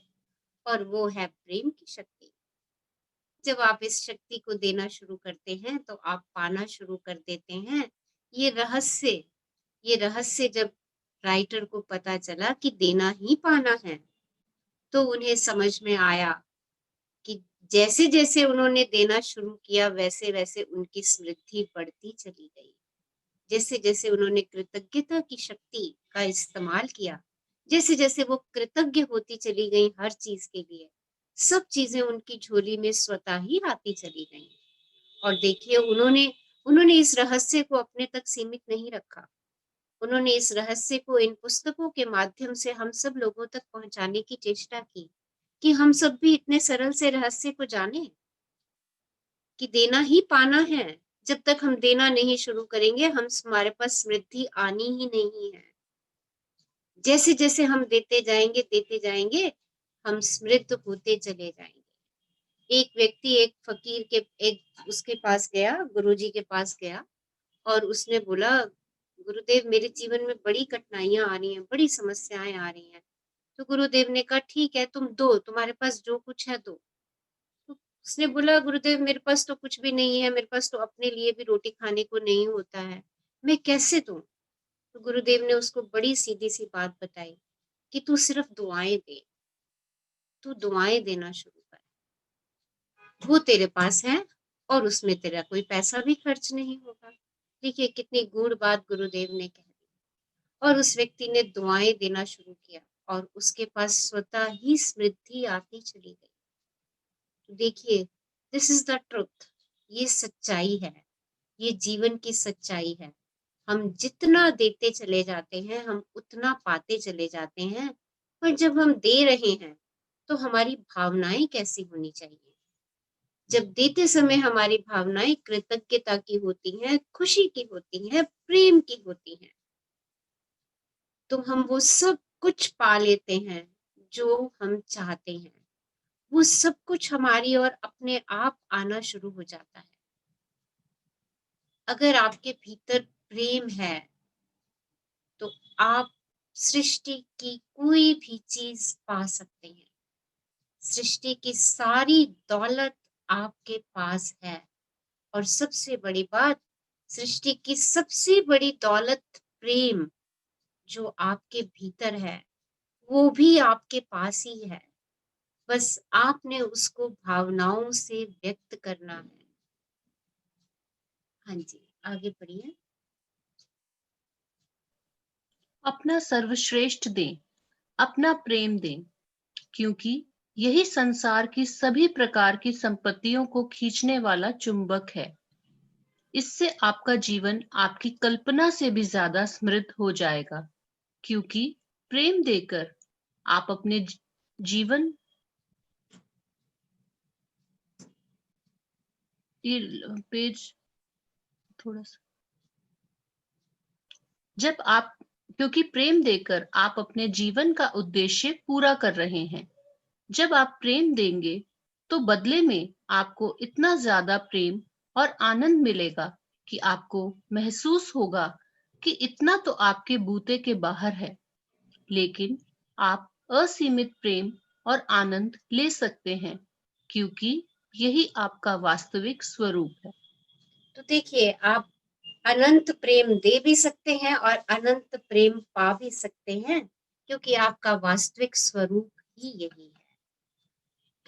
और वो है प्रेम की शक्ति। जब आप इस शक्ति को देना शुरू करते हैं, तो आप पाना शुरू कर देते हैं। ये रहस्य जब राइटर को पता चला कि देना ही पाना है, तो उन्हें समझ में आया कि जैसे जैसे उन्होंने देना शुरू किया, वैसे वैसे उनकी समृद्धि बढ़ती चली गई। जैसे जैसे उन्होंने कृतज्ञता की शक्ति का इस्तेमाल किया, जैसे जैसे वो कृतज्ञ होती चली गई हर चीज के लिए, सब चीजें उनकी झोली में स्वतः ही आती चली गई। और देखिए, उन्होंने इस रहस्य को अपने तक सीमित नहीं रखा। उन्होंने इस रहस्य को इन पुस्तकों के माध्यम से हम सब लोगों तक पहुंचाने की चेष्टा की, कि हम सब भी इतने सरल से रहस्य को जाने कि देना ही पाना है। जब तक हम देना नहीं शुरू करेंगे, हमारे पास समृद्धि आनी ही नहीं है। जैसे जैसे हम देते जाएंगे, हम समृद्ध होते चले जाएंगे। एक व्यक्ति उसके पास गया, गुरुजी के पास गया, और उसने बोला, गुरुदेव मेरे जीवन में बड़ी कठिनाइयां आ रही हैं, बड़ी समस्याएं आ रही हैं। तो गुरुदेव ने कहा, ठीक है, तुम दो, तुम्हारे पास जो कुछ है दो। तो उसने बोला, गुरुदेव मेरे पास तो कुछ भी नहीं है, मेरे पास तो अपने लिए भी रोटी खाने को नहीं होता है, मैं कैसे दूं? तो गुरुदेव ने उसको बड़ी सीधी सी बात बताई कि तू सिर्फ दुआएं दे, तू दुआएं देना शुरू कर, वो तेरे पास है और उसमें तेरा कोई पैसा भी खर्च नहीं होगा। देखिए कितनी गूढ़ बात गुरुदेव ने कह दी। और उस व्यक्ति ने दुआएं देना शुरू किया और उसके पास स्वतः ही समृद्धि आती चली गई। तो देखिए, दिस इज द ट्रुथ, ये सच्चाई है, ये जीवन की सच्चाई है। हम जितना देते चले जाते हैं हम उतना पाते चले जाते हैं। पर जब हम दे रहे हैं तो हमारी भावनाएं कैसी होनी चाहिए? जब देते समय हमारी भावनाएं कृतज्ञता की होती हैं, खुशी की होती हैं, प्रेम की होती हैं, तो हम वो सब कुछ पा लेते हैं जो हम चाहते हैं। वो सब कुछ हमारी ओर अपने आप आना शुरू हो जाता है। अगर आपके भीतर प्रेम है तो आप सृष्टि की कोई भी चीज पा सकते हैं। सृष्टि की सारी दौलत आपके पास है। और सबसे बड़ी बात, सृष्टि की सबसे बड़ी दौलत प्रेम जो आपके भीतर है वो भी आपके पास ही है। बस आपने उसको भावनाओं से व्यक्त करना है। हाँ जी, आगे बढ़िए। अपना सर्वश्रेष्ठ दें, अपना प्रेम दें, क्योंकि यही संसार की सभी प्रकार की संपत्तियों को खींचने वाला चुंबक है। इससे आपका जीवन आपकी कल्पना से भी ज्यादा समृद्ध हो जाएगा, क्योंकि प्रेम देकर आप अपने जीवन पेज थोड़ा सा जब आप क्योंकि प्रेम देकर आप अपने जीवन का उद्देश्य पूरा कर रहे हैं। जब आप प्रेम देंगे तो बदले में आपको इतना ज्यादा प्रेम और आनंद मिलेगा कि आपको महसूस होगा कि इतना तो आपके बूते के बाहर है, लेकिन आप असीमित प्रेम और आनंद ले सकते हैं, क्योंकि यही आपका वास्तविक स्वरूप है। तो देखिए, आप अनंत प्रेम दे भी सकते हैं और अनंत प्रेम पा भी सकते हैं, क्योंकि आपका वास्तविक स्वरूप ही यही है।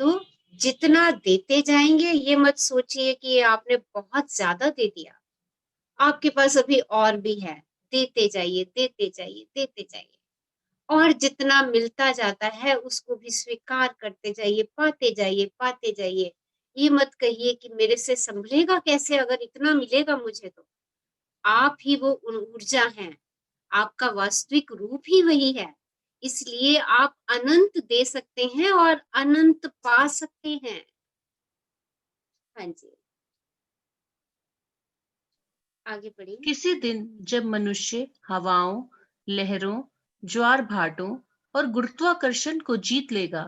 तो जितना देते जाएंगे, ये मत सोचिए कि आपने बहुत ज्यादा दे दिया, आपके पास अभी और भी है। देते जाइए, देते जाइए, देते जाइए। और जितना मिलता जाता है उसको भी स्वीकार करते जाइए, पाते जाइए, पाते जाइए। ये मत कहिए कि मेरे से संभलेगा कैसे, अगर इतना मिलेगा मुझे तो। आप ही वो ऊर्जा हैं, आपका वास्तविक रूप ही वही है। इसलिए आप अनंत दे सकते हैं और अनंत पा सकते हैं। हाँ जी, आगे बढ़िए। किसी दिन जब मनुष्य हवाओं, लहरों, ज्वार भाटों और गुरुत्वाकर्षण को जीत लेगा,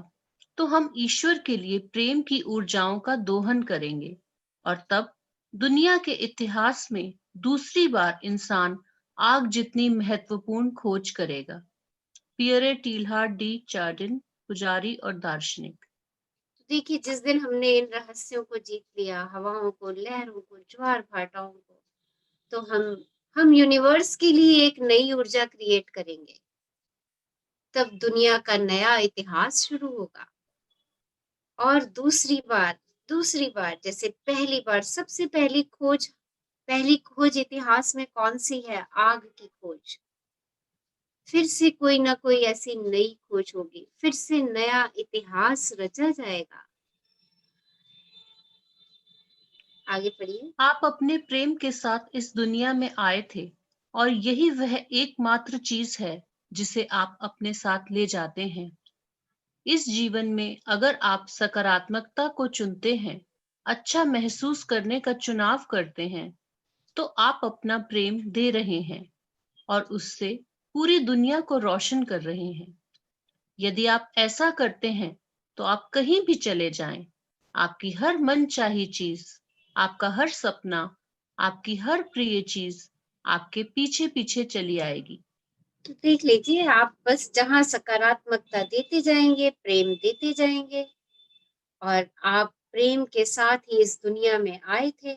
तो हम ईश्वर के लिए प्रेम की ऊर्जाओं का दोहन करेंगे, और तब दुनिया के इतिहास में दूसरी बार इंसान आग जितनी महत्वपूर्ण खोज करेगा। पियरे टीलहार्ट डी चार्डिन, पुजारी और दार्शनिक। देखिए, जिस दिन हमने इन रहस्यों को जीत लिया, हवाओं को, लहरों को, ज्वार भाटाओं को, तो हम यूनिवर्स के लिए एक नई ऊर्जा क्रिएट करेंगे। तब दुनिया का नया इतिहास शुरू होगा। और दूसरी बार जैसे पहली बार, सबसे पहली खोज इतिहास में कौन सी है? आग की खोज। फिर से कोई ना कोई ऐसी नई खोज होगी, फिर से नया इतिहास रचा जाएगा। आगे पढ़िए। आप अपने प्रेम के साथ इस दुनिया में आए थे, और यही वह एकमात्र चीज है जिसे आप अपने साथ ले जाते हैं। इस जीवन में अगर आप सकारात्मकता को चुनते हैं, अच्छा महसूस करने का चुनाव करते हैं, तो आप अपना प्रेम दे रहे हैं और उससे पूरी दुनिया को रोशन कर रहे हैं। यदि आप ऐसा करते हैं तो आप कहीं भी चले जाएं, आपकी हर मनचाही चीज, आपका हर सपना, आपकी हर प्रिय चीज आपके पीछे पीछे चली आएगी। तो देख लीजिए, आप बस जहां सकारात्मकता देते जाएंगे, प्रेम देते जाएंगे, और आप प्रेम के साथ ही इस दुनिया में आए थे,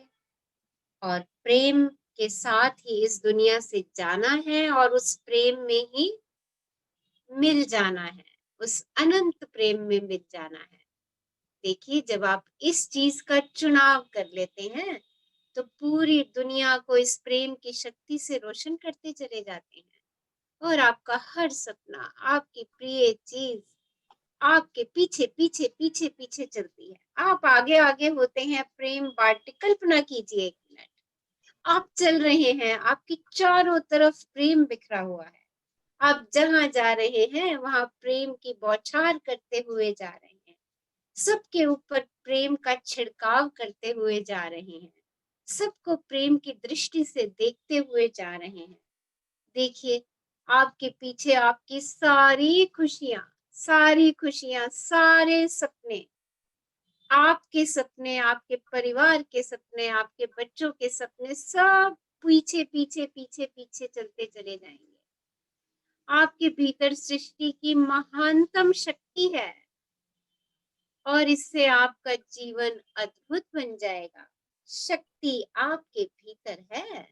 और प्रेम के साथ ही इस दुनिया से जाना है और उस प्रेम में ही मिल जाना है, उस अनंत प्रेम में मिल जाना है। देखिए, जब आप इस चीज का चुनाव कर लेते हैं तो पूरी दुनिया को इस प्रेम की शक्ति से रोशन करते चले जाते हैं और आपका हर सपना, आपकी प्रिय चीज आपके पीछे पीछे पीछे पीछे चलती है। आप आगे आगे होते हैं प्रेम बांट। कल्पना कीजिए 1 मिनट, आप चल रहे हैं, आपकी चारों तरफ प्रेम बिखरा हुआ है, आप जहां जा रहे हैं वहां प्रेम की बौछार करते हुए जा रहे हैं, सबके ऊपर प्रेम का छिड़काव करते हुए जा रहे हैं, सबको प्रेम की दृष्टि से देखते हुए जा रहे हैं। देखिए, आपके पीछे आपकी सारी खुशियां, सारे सपने, आपके सपने, आपके परिवार के सपने, आपके बच्चों के सपने, सब पीछे पीछे पीछे पीछे चलते चले जाएंगे। आपके भीतर सृष्टि की महानतम शक्ति है और इससे आपका जीवन अद्भुत बन जाएगा। शक्ति आपके भीतर है,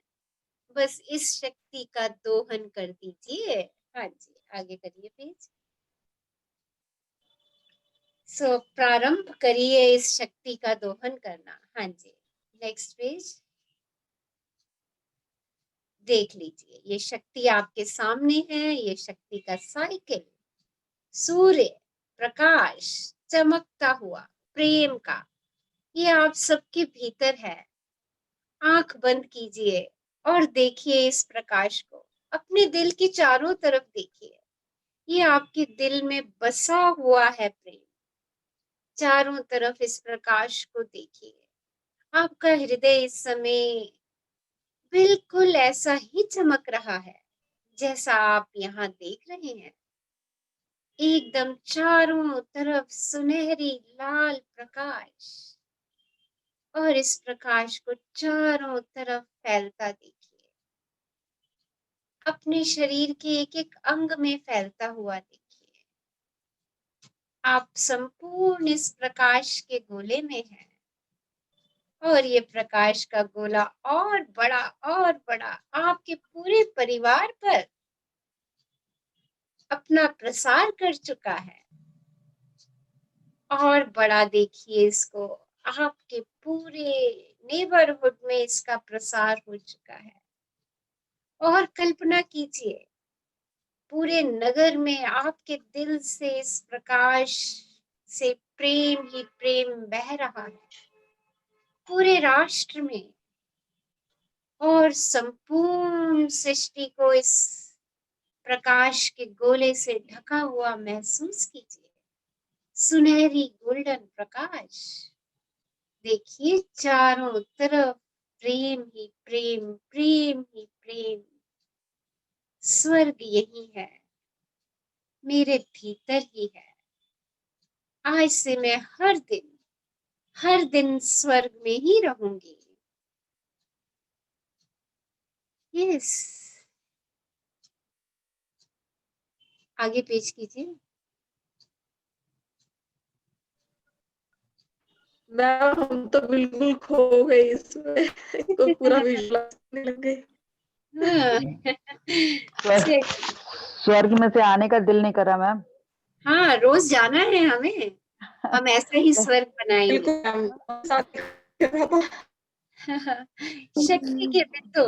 बस इस शक्ति का दोहन कर दीजिए। हाँ जी, आगे करिए पेज। प्रारंभ करिए इस शक्ति का दोहन करना। हाँ जी, नेक्स्ट पेज देख लीजिए। ये शक्ति आपके सामने है, ये शक्ति का साइकिल, सूर्य, प्रकाश, चमकता हुआ प्रेम का, ये आप सबके भीतर है। आंख बंद कीजिए और देखिए इस प्रकाश को, अपने दिल के चारों तरफ देखिए। ये आपके दिल में बसा हुआ है प्रेम। चारों तरफ इस प्रकाश को देखिए। आपका हृदय इस समय बिल्कुल ऐसा ही चमक रहा है जैसा आप यहाँ देख रहे हैं। एकदम चारों तरफ सुनहरी लाल प्रकाश, और इस प्रकाश को चारों तरफ फैलता देखिए। अपने शरीर के एक एक अंग में फैलता हुआ देखिए। आप संपूर्ण इस प्रकाश के गोले में हैं और ये प्रकाश का गोला और बड़ा आपके पूरे परिवार पर अपना प्रसार कर चुका है। और बड़ा देखिए इसको, आपके पूरे नेबरहुड में इसका प्रसार हो चुका है। और कल्पना कीजिए, पूरे नगर में आपके दिल से इस प्रकाश से प्रेम ही प्रेम बह रहा है, पूरे राष्ट्र में। और संपूर्ण सृष्टि को इस प्रकाश के गोले से ढका हुआ महसूस कीजिए। सुनहरी गोल्डन प्रकाश, देखिए चारों तरफ प्रेम ही प्रेम, प्रेम ही प्रेम। स्वर्ग यही है, मेरे भीतर ही है। आज से मैं हर दिन स्वर्ग में ही रहूंगी। यस, आगे पेश कीजिए। मैम हम तो बिल्कुल खो गए इसमें तो पूरा विजुअलाइज करने लग गए। स्वर्ग में से आने का दिल नहीं कर रहा मैम। हाँ, रोज जाना है हमें, हम ऐसे ही स्वर्ग बनाएंगे। शक्ति के बिंदु।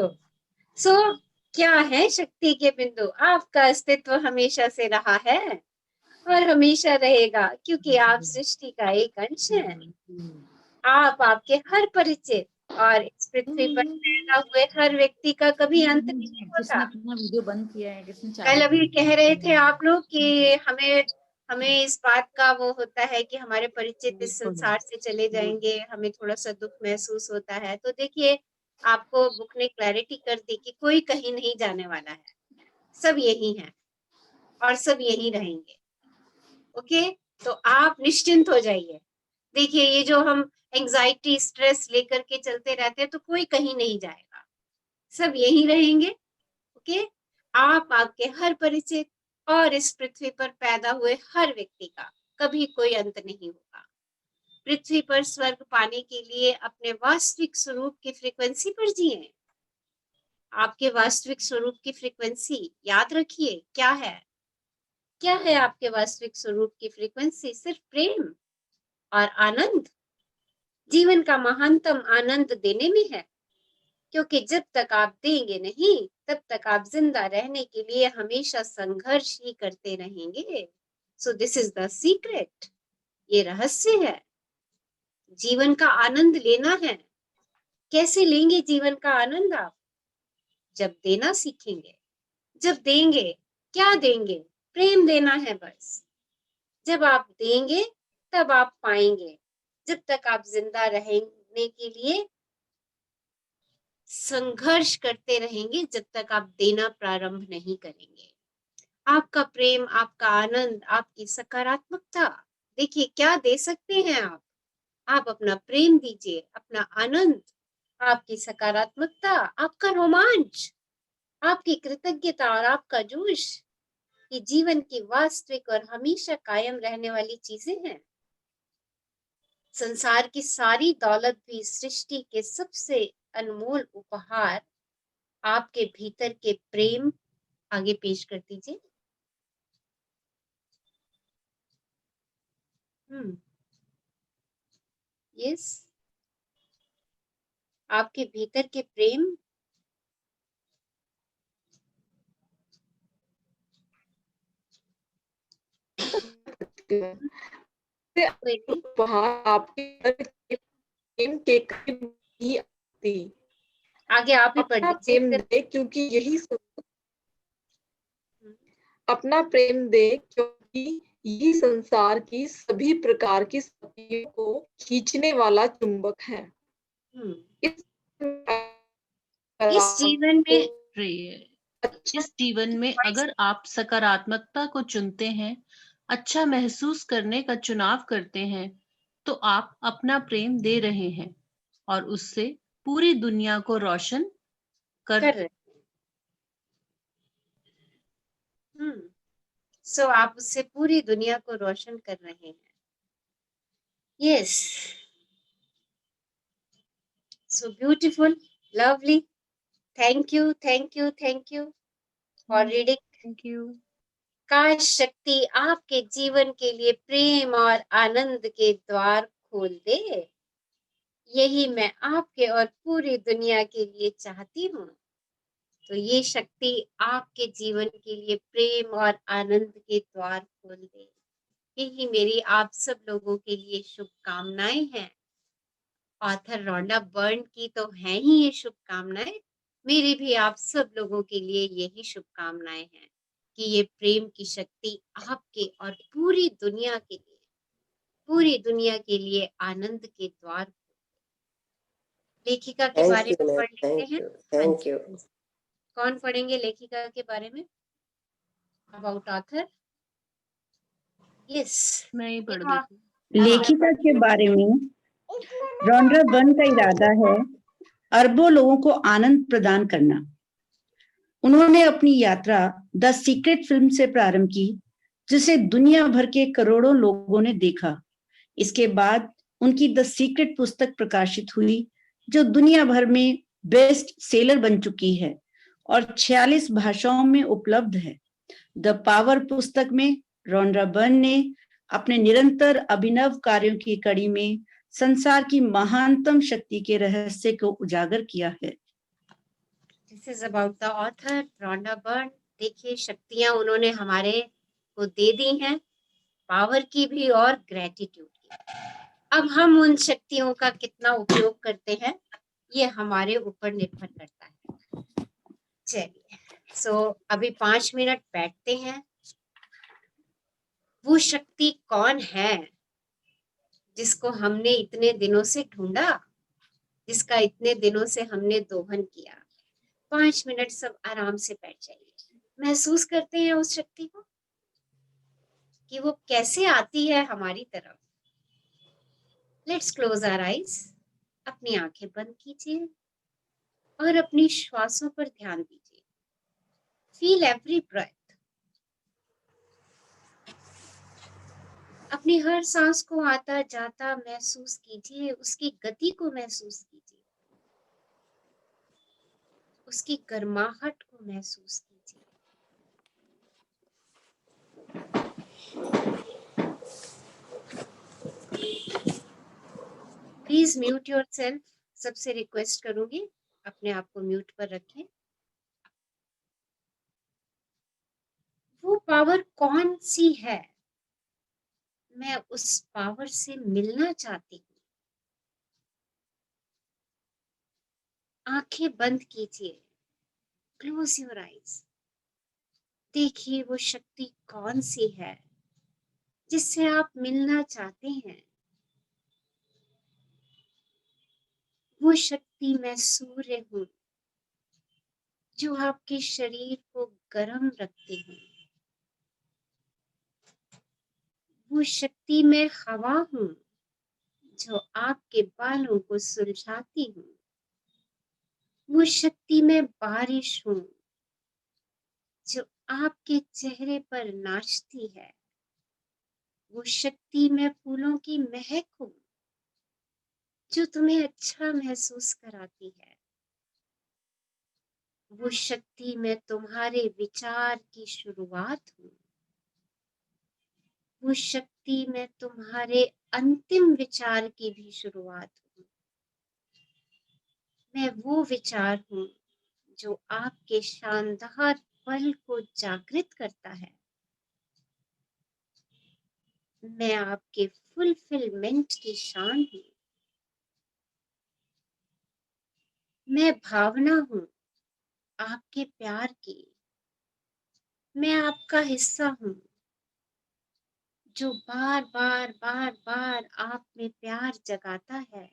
क्या है शक्ति के बिंदु? आपका अस्तित्व हमेशा से रहा है और हमेशा रहेगा, क्योंकि आप सृष्टि का एक अंश हैं। आप, आपके हर परिचित और इस पृथ्वी पर पैदा हुए हर व्यक्ति का कभी अंत नहीं होता। वीडियो बंद किया है किसने? कल अभी कह रहे थे आप लोग कि हमें इस बात का वो होता है कि हमारे परिचित इस संसार से चले जाएंगे, हमें थोड़ा सा दुख महसूस होता है। तो देखिए, आपको बुक ने क्लैरिटी कर दी कि कोई कहीं नहीं जाने वाला है, सब यही हैं और सब यही रहेंगे। ओके, तो आप निश्चिंत हो जाइए। देखिए, ये जो हम एंजाइटी स्ट्रेस लेकर के चलते रहते हैं, तो कोई कहीं नहीं जाएगा, सब यही रहेंगे। ओके, आप, आपके हर परिचित और इस पृथ्वी पर पैदा हुए हर व्यक्ति का कभी कोई अंत नहीं होगा। पृथ्वी पर स्वर्ग पाने के लिए अपने वास्तविक स्वरूप की फ्रीक्वेंसी पर जिए। आपके वास्तविक स्वरूप की फ्रीक्वेंसी याद रखिए क्या है? क्या है आपके वास्तविक स्वरूप की फ्रीक्वेंसी? सिर्फ प्रेम और आनंद। जीवन का महानतम आनंद देने में है, क्योंकि जब तक आप देंगे नहीं तब तक आप जिंदा रहने के लिए हमेशा संघर्ष ही करते रहेंगे। So this is the secret, ये रहस्य है। जीवन का आनंद लेना है। कैसे लेंगे जीवन का आनंद आप? जब देना सीखेंगे। जब देंगे, क्या देंगे? प्रेम देना है बस। जब आप देंगे तब आप पाएंगे। जब तक आप जिंदा रहने के लिए संघर्ष करते रहेंगे, जब तक आप देना प्रारंभ नहीं करेंगे। आपका प्रेम, आपका आनंद, आपकी सकारात्मकता, देखिए क्या दे सकते हैं आप। आप अपना प्रेम दीजिए, अपना आनंद, आपकी सकारात्मकता, आपका रोमांच, आपकी कृतज्ञता और आपका जोश, ये जीवन की वास्तविक और हमेशा कायम रहने वाली चीजें हैं। संसार की सारी दौलत भी सृष्टि के सबसे अनमोल उपहार आपके भीतर के प्रेम। आगे पेश कर दीजिए। यस, आपके भीतर के प्रेम। उपहार आपके प्रेम के करीब ही आती। आगे आप ही पढ़ अपना प्रेम दे क्योंकि यही अपना प्रेम दे क्योंकि यही संसार की सभी प्रकार की शक्तियों को खींचने वाला चुंबक है। इस जीवन में इस जीवन में अगर आप सकारात्मकता को चुनते हैं, अच्छा महसूस करने का चुनाव करते हैं, तो आप अपना प्रेम दे रहे हैं और उससे पूरी दुनिया को रोशन कर रहे हैं। सो आप उससे पूरी दुनिया को रोशन कर रहे हैं। Yes, so beautiful, lovely. Thank you, thank you, thank you for reading. Thank you. काश शक्ति आपके जीवन के लिए प्रेम और आनंद के द्वार खोल दे। यही मैं आपके और पूरी दुनिया के लिए चाहती हूँ। तो ये शक्ति आपके जीवन के लिए प्रेम और आनंद के द्वार खोल दे। यही मेरी आप सब लोगों के लिए शुभकामनाएं हैं। ऑथर रोंडा बर्न की तो हैं ही ये शुभकामनाएं, मेरी भी आप सब लोगों के लिए यही शुभकामनाएं हैं कि ये प्रेम की शक्ति आपके और पूरी दुनिया के लिए आनंद के द्वार। लेखिका के बारे में पढ़ लेते हैं। Thank you. कौन पढ़ेंगे लेखिका के बारे में? About author? यस, मैं ही पढ़ देती हूँ। लेखिका के बारे में रॉन्डा बर्न का इरादा है अरबों लोगों को आनंद प्रदान करना। उन्होंने अपनी यात्रा द सीक्रेट फिल्म से प्रारंभ की, जिसे दुनिया भर के करोड़ों लोगों ने देखा। इसके बाद उनकी द सीक्रेट पुस्तक प्रकाशित हुई, जो दुनिया भर में बेस्ट सेलर बन चुकी है और 46 भाषाओं में उपलब्ध है। द पावर पुस्तक में रॉन्डा बर्न ने अपने निरंतर अभिनव कार्यों की कड़ी में संसार की महानतम शक्ति के रहस्य को उजागर किया है। This is about the author Rhonda burn. देखिए शक्तियां उन्होंने हमारे को दे दी हैं, पावर की भी और ग्रेटिट्यूड की। अब हम उन शक्तियों का कितना उपयोग करते हैं ये हमारे ऊपर निर्भर करता है। चलिए, सो अभी 5 मिनट बैठते हैं। वो शक्ति कौन है जिसको हमने इतने दिनों से ढूंढा, जिसका इतने दिनों से हमने दोहन किया? 5 मिनट सब आराम से बैठ जाइए, महसूस करते हैं उस शक्ति को कि वो कैसे आती है हमारी तरफ। Let's close our eyes. अपनी आंखें बंद कीजिए और अपनी श्वासों पर ध्यान दीजिए। Feel every breath. अपनी हर सांस को आता जाता महसूस कीजिए, उसकी गति को महसूस कीजिए, उसकी गर्माहट को महसूस कीजिए। Please mute yourself. सबसे रिक्वेस्ट करूंगी अपने आप को म्यूट पर रखें। वो पावर कौन सी है? मैं उस पावर से मिलना चाहती हूँ। आंखें बंद कीजिए, क्लोज योर आईज। देखिए वो शक्ति कौन सी है जिससे आप मिलना चाहते हैं। वो शक्ति मैं सूर्य हूँ जो आपके शरीर को गर्म रखती हूँ। वो शक्ति मैं हवा हूँ जो आपके बालों को सुलझाती हूँ। वो शक्ति मैं बारिश हूँ जो आपके चेहरे पर नाचती है। वो शक्ति मैं फूलों की महक हूँ जो तुम्हें अच्छा महसूस कराती है। वो शक्ति मैं तुम्हारे विचार की शुरुआत हूँ। वो शक्ति मैं तुम्हारे अंतिम विचार की भी शुरुआत हूँ। मैं वो विचार हूँ जो आपके शानदार पल को जागृत करता है। मैं आपके फुलफिलमेंट की शान हूँ। मैं भावना हूँ आपके प्यार की। मैं आपका हिस्सा हूँ जो बार बार बार बार आप में प्यार जगाता है।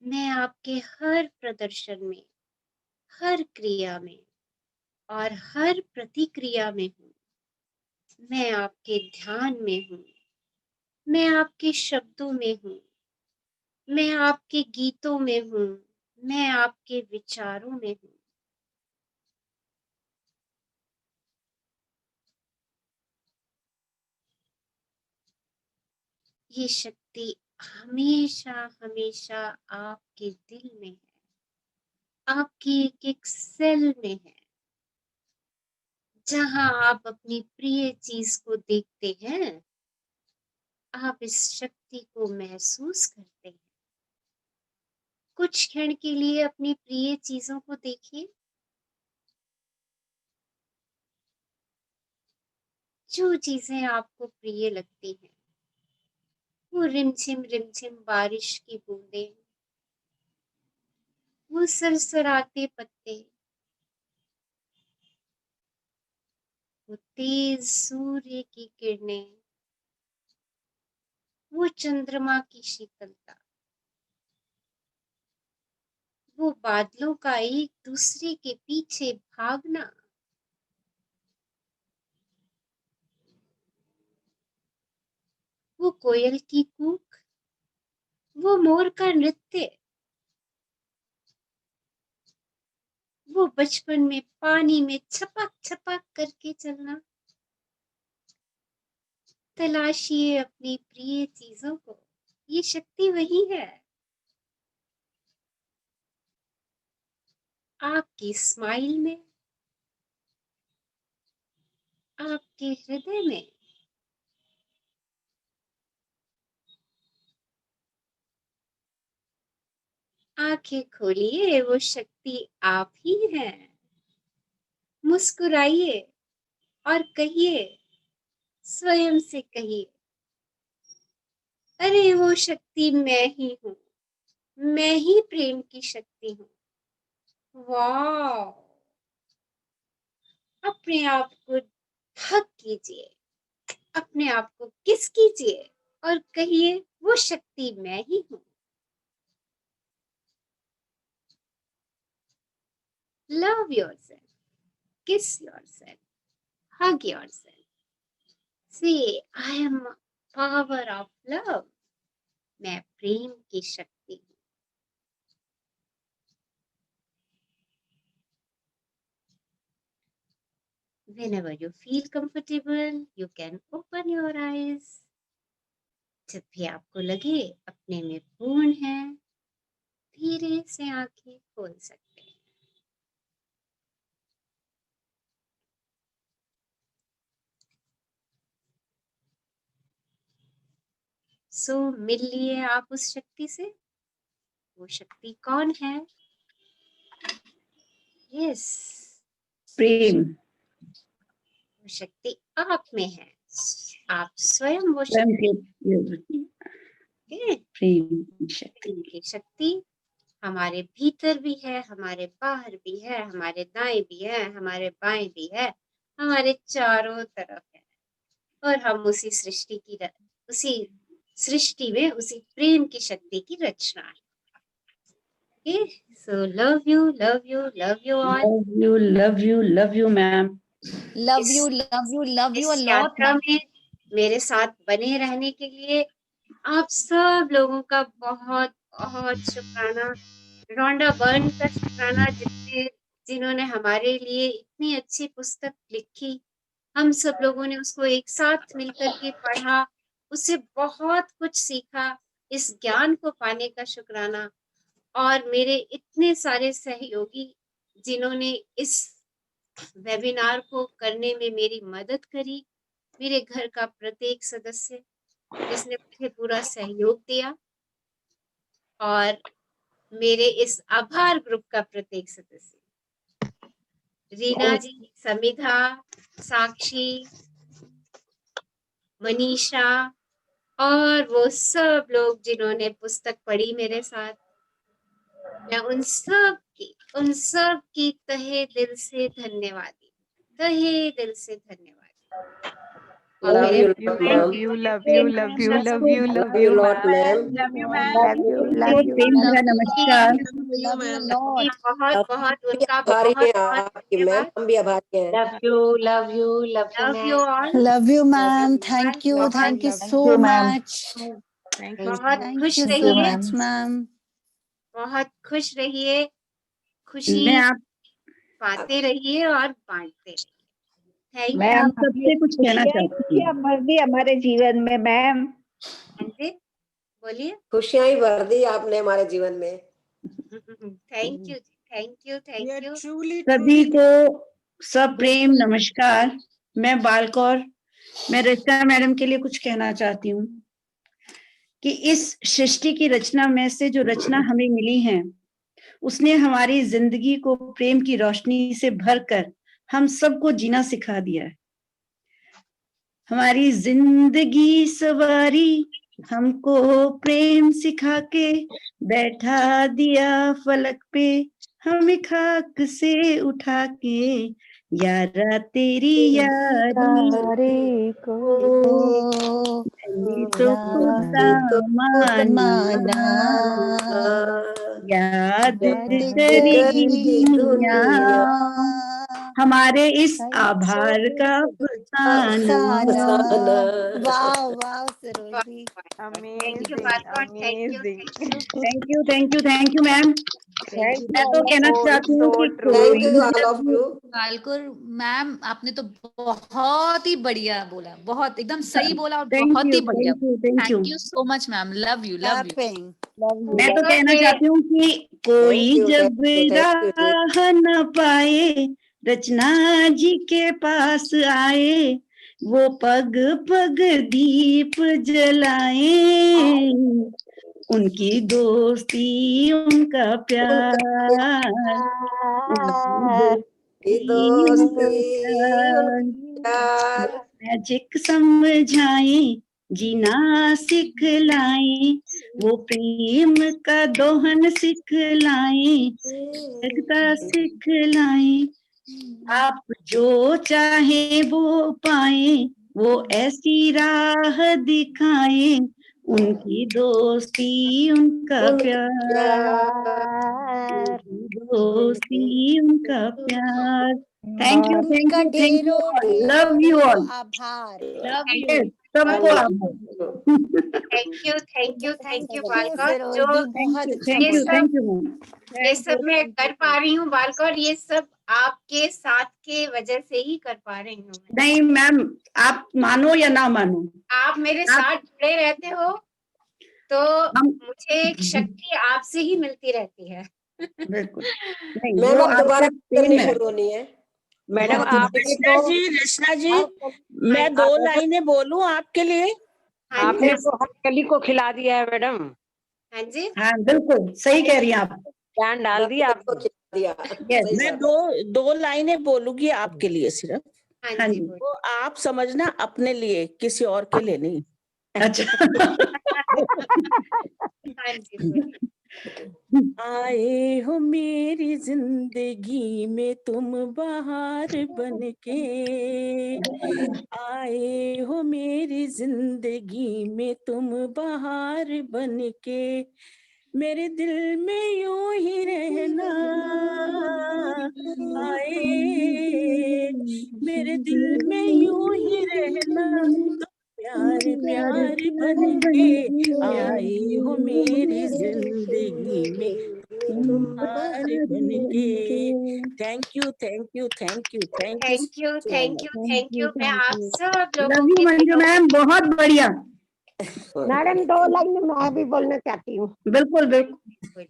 मैं आपके हर प्रदर्शन में, हर क्रिया में और हर प्रतिक्रिया में हूँ। मैं आपके ध्यान में हूँ। मैं आपके शब्दों में हूँ। मैं आपके गीतों में हूँ। मैं आपके विचारों में हूँ। ये शक्ति हमेशा हमेशा आपके दिल में है, आपकी एक एक सेल में है। जहां आप अपनी प्रिय चीज को देखते हैं, आप इस शक्ति को महसूस करते हैं। कुछ क्षण के लिए अपनी प्रिय चीजों को देखिए। जो चीजें आपको प्रिय लगती हैं, वो रिमझिम बारिश की बूंदें, वो सरसराते पत्ते, वो तेज सूर्य की किरणें, वो चंद्रमा की शीतलता, वो बादलों का एक दूसरे के पीछे भागना, वो कोयल की कूक, वो मोर का नृत्य, वो बचपन में पानी में छपक छपक करके चलना। तलाशिए अपनी प्रिय चीजों को। ये शक्ति वही है। आपकी स्माइल में, आपके हृदय में। आंखें खोलिए, वो शक्ति आप ही हैं। मुस्कुराइए और कहिए, स्वयं से कहिए, अरे वो शक्ति मैं ही हूँ। मैं ही प्रेम की शक्ति हूँ। वाह! अपने आप को हग कीजिए, अपने आप को किस कीजिए और कहिए, वो शक्ति मैं ही हूँ। Love yourself, kiss yourself, hug yourself. Say, I am power of love. मैं प्रेम की शक्ति हूँ। Whenever you feel comfortable, you can open your eyes. जब भी आपको लगे अपने में पूर्ण है, धीरे से आंखें खोल सकते हैं। सो मिल लिए आप उस शक्ति से। वो शक्ति कौन है? यस, प्रेम। वो शक्ति आप में है। आप स्वयं वो स्वयं शक्ति। के प्रेम शक्ति। की शक्ति हमारे भीतर भी है, हमारे बाहर भी है, हमारे दाएं भी है, हमारे बाएं भी है, हमारे चारों तरफ है। और हम उसी सृष्टि में उसी प्रेम की शक्ति की रचना है। So love you, love you, love you all. Love you, love you, love you, ma'am. Love you, love you, love you a इस lot, यात्रा ma'am. में मेरे साथ बने रहने के लिए आप सब लोगों का बहुत बहुत शुक्राना। रोंडा बर्न का शुक्राना, जिन्होंने हमारे लिए इतनी अच्छी पुस्तक लिखी। हम सब लोगों ने उसको एक साथ मिलकर के पढ़ा, उससे बहुत कुछ सीखा। इस ज्ञान को पाने का शुक्राना। और मेरे इतने सारे सहयोगी जिन्होंने इस वेबिनार को करने में मेरी मदद करी। मेरे घर का प्रत्येक सदस्य जिसने मुझे पूरा सहयोग दिया, और मेरे इस आभार ग्रुप का प्रत्येक सदस्य, रीना जी, समिधा, साक्षी, मनीषा और वो सब लोग जिन्होंने पुस्तक पढ़ी मेरे साथ। मैं उन सब की तहे दिल से धन्यवादी, तहे दिल से धन्यवादी। और Love मेरे you, Love you, love you, love you, love you, love you lot, ma'am. love you, ma'am. Love you, प्रेम भरा नमस्कार। Love you a lot. बहुत बहुत उनका आभारी बहुत हैं बहुत आपकी मैम, हम भी आभारी हैं। Love you all. Love you, ma'am. Thank you. Thank you so much. Thank you. बहुत Thank खुश you so रहिए, much, ma'am. बहुत खुश रहिए, खुशी मैं आप पाते रहिए और बांटते रहिए। थैंक मैं यू। आप सबसे कुछ कहना चाहती हूँ। भर दी हमारे जीवन में मैम। बोलिए। खुशियां ही भर दी आपने हमारे जीवन में। Thank you, thank you, thank you. सभी को सब प्रेम नमस्कार। मैं बालकौर, मैं रचना मैडम के लिए कुछ कहना चाहती हूँ कि इस सृष्टि की रचना में से जो रचना हमें मिली है, उसने हमारी जिंदगी को प्रेम की रोशनी से भरकर हम सबको जीना सिखा दिया है। हमारी जिंदगी सवारी हमको प्रेम सिखा के बैठा दिया फलक पे, हमें खाक से उठा के यारा तेरी यारी को तो खुदा माना याद करेगी दुनिया हमारे इस आभार का फसाना। Wow, wow, Sarojini. Thank you ma'am. मैं तो कहना चाहती हूँ कि बालकुर मैम, आपने तो बहुत ही बढ़िया बोला, बहुत एकदम सही बोला और बहुत ही बढ़िया। Thank you so much ma'am. Love you, love you. मैं तो कहना चाहती हूँ कि कोई जब राह न पाए रचना जी के पास आए, वो पग पग दीप जलाए, उनकी दोस्ती उनका प्यार, मैजिक समझाए जीना सिखलाए, वो प्रेम का दोहन सिखलाए, जगता सिखलाए, आप जो चाहे वो पाए, वो ऐसी राह दिखाए, उनकी दोस्ती उनका प्यार, दोस्ती उनका प्यार। Thank you, love you all. Love you सबको थैंक यू बालकौर। जो थैंक यू ये सब मैं कर पा रही हूँ बालकौर, ये सब आपके साथ के वजह से ही कर पा रही हूँ। नहीं मैम, आप मानो या ना मानो, आप मेरे साथ जुड़े रहते हो तो मुझे एक शक्ति आपसे ही मिलती रहती है। बिल्कुल नहीं, मैम वो अब दोबारा आपका करनी प्रेम है। शुरू होनी है। मैडम आपने रचना तो जी, रचना जी, मैं 2 लाइनें बोलूं आपके लिए? आपने तो हर कली को खिला दिया है मैडम। हाँ जी, हाँ बिल्कुल सही कह रही हैं आप। ज्ञान डाल दिया आपने। दिया मैं 2 लाइनें बोलूंगी आपके लिए सिर्फ। हाँ जी तो आप समझना अपने लिए, किसी और के लिए नहीं। अच्छा हाँ जी बोलिए। आए हो मेरी जिंदगी में तुम बहार बनके, आए हो मेरी जिंदगी में तुम बहार बनके, मेरे दिल में यूं ही रहना, आए मेरे दिल में यूं ही रहना, प्यार प्यार बनके, आए हो मेरी जिंदगी में तुम बहार बनके। Thank you, thank you, thank you, thank you thank you, so thank much. You, thank you. मैं आप सब लोगों लव यू के मंजू दिलों मैम, बहुत बढ़िया। मैडम 2 लाइन मैं भी बोलना चाहती हूँ। बिल्कुल बिल्कुल।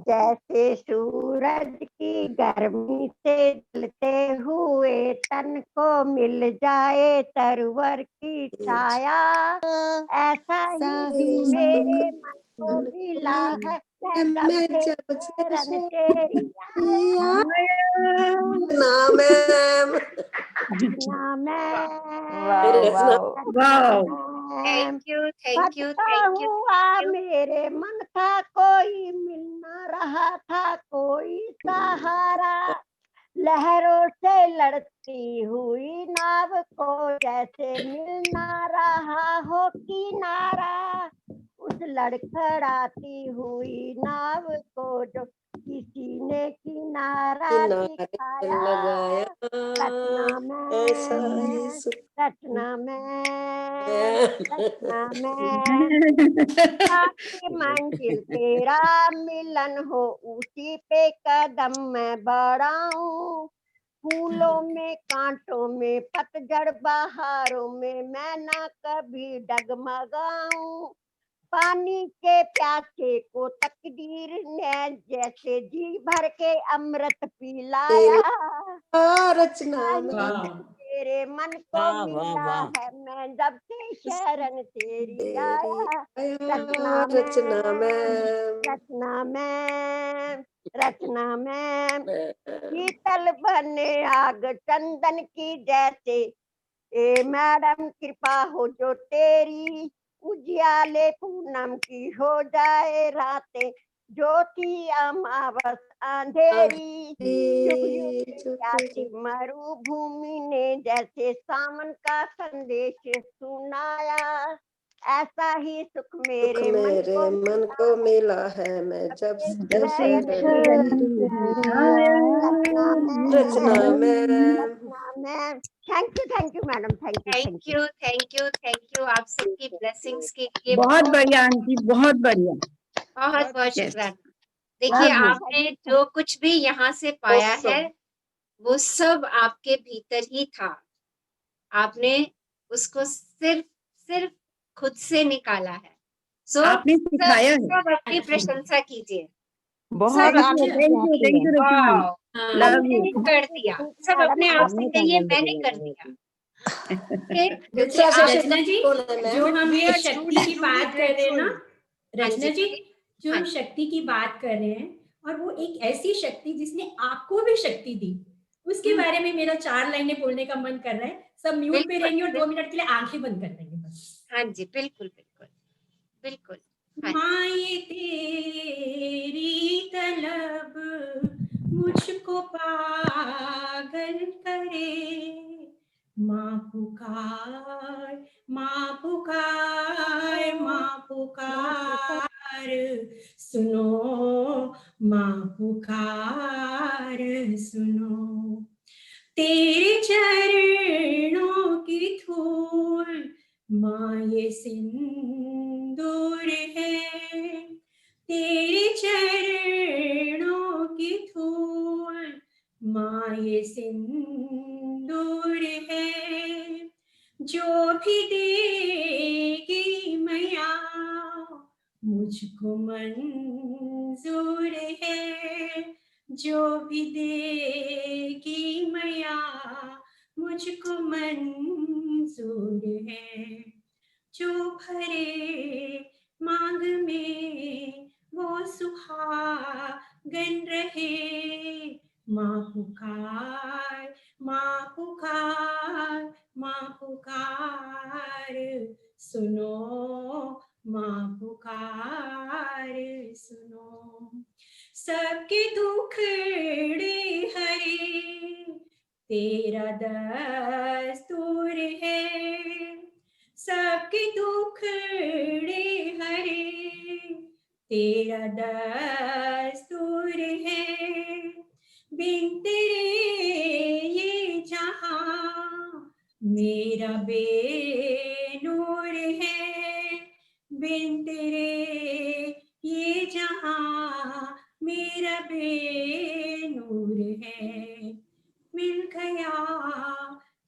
जैसे सूरज की गर्मी से जलते हुए तन को मिल जाए तरवर की छाया, ऐसा ही मेरे मन को मिला है मैं जब से रन तेरी आया। ना मैम, ना थैंक यू, थैंक यू, भटका थैंक यू। हुआ मेरे मन था, कोई मिल न रहा था कोई सहारा, लहरों से लड़ती हुई नाव को जैसे मिल न रहा हो किनारा, उस लड़खड़ाती हुई नाव को जो किसी ने किनारा दिखाया, लगाया ऐसा ही रचना में आखिरी मंजिल तेरा मिलन हो, उसी पे कदम मैं बढ़ाऊं, फूलों में कांटों में पतझड़ बहारों में मैं ना कभी डगमगाऊं, पानी के प्यासे को तकदीर ने जैसे जी भर के अमृत पिलाया, रचना में तेरे मन को मिला है मैं जब से शरण तेरी आया, रचना में शीतल बने आग चंदन की जैसे, ए मैडम कृपा हो जो तेरी, उजियाले पूनम की हो जाए रातें, ज्योति अमावस अंधेरी, मरुभूमि ने जैसे सावन का संदेश सुनाया, ऐसा ही सुख मेरे मन को मिला है मैं जब से रचना में। Thank you madam, thank you, thank you, thank you. आप सबकी ब्लेसिंग्स के लिए बहुत बढ़िया आंटी, बहुत बढ़िया। बहुत बहुत शुक्राना। देखिए आपने जो कुछ भी यहाँ से पाया है वो सब आपके भीतर ही था, आपने उसको सिर्फ सिर्फ खुद से निकाला है। सो आपने सिखाया है। सब अपनी प्रशंसा कीजिए। बहुत थैंक यू आपने कर दिया, सब अपने आप से कहिए मैंने कर दिया। रचना जी, जो हम ये शक्ति की बात कर रहे हैं ना, रचना जी जो हम शक्ति की बात कर रहे हैं, और वो एक ऐसी शक्ति जिसने आपको भी शक्ति दी, उसके बारे में मेरा 4 लाइनें बोलने का मन कर रहा है। सब म्यूट पे रहेंगे और 2 मिनट के लिए आंखें बंद कर देंगे बस। हाँ जी, बिल्कुल बिल्कुल बिल्कुल। माए तेरी तलब मुझको पागल करे, माँ पुकार, माँ पुकार, माँ पुकार, सुनो माँ पुकार सुनो, तेरे चरणों की धूल माँ ये सिंदूर है, तेरे चरणों की धूल माँ ये सिंदूर है, जो भी देगी मैया मुझको मंजूर है जो भी देगी मैया, मुझको मंजूर है। जो भरे मांग में वो सुहागन रहे, माँ पुकार, माँ पुकार, माँ पुकार, सुनो माँ पुकार सुनो। सबके दुखड़े हरे तेरा दस्तूर है, सबके दुखड़े हरे तेरा दस्तूर है। बिन तेरे ये जहां मेरा बेनूर है, बिन तेरे ये जहां मेरा बेनूर है। मिल गया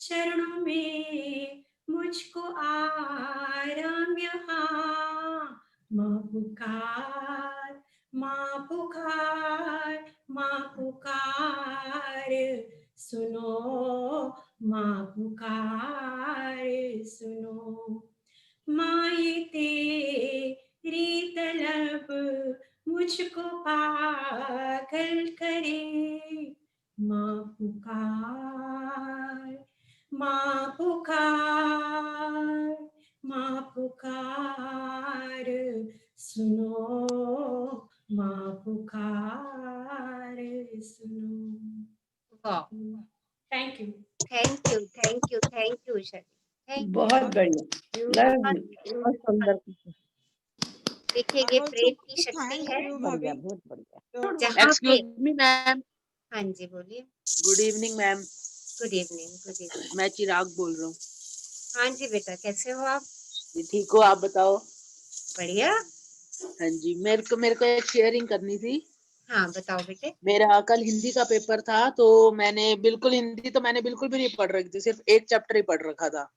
चरणों में मुझको आराम यहाँ, माँ पुकार, माँ पुकार, माँ पुकार, सुनो माँ पुकार सुनो। माँ ये तेरी तलब मुझको पागल करे, माँ पुकार, माँ पुकार, माँ पुकार, सुनो माँ पुकार सुनो। वाह, thank you, thank you, thank you, thank you Sharmi, thank you. बहुत बढ़िया, लव यू, बहुत सुंदर। देखिए ये प्रेम की शक्ति है, बढ़िया, बहुत बढ़िया। जहाँ पे एक्सक्यूज मी मैम। हाँ जी बोलिए। Good evening ma'am. Good evening, good evening. मैं चिराग बोल रहा हूँ। हाँ जी बेटा, कैसे हो आप? जी ठीक हो, आप बताओ? बढ़िया। हाँ जी, मेरे को एक शेयरिंग करनी थी। हाँ बताओ बेटे। मेरा कल हिंदी का पेपर था, तो मैंने बिल्कुल भी नहीं पढ़ रखी थी, सिर्फ एक चैप्टर ही पढ़ रखा था।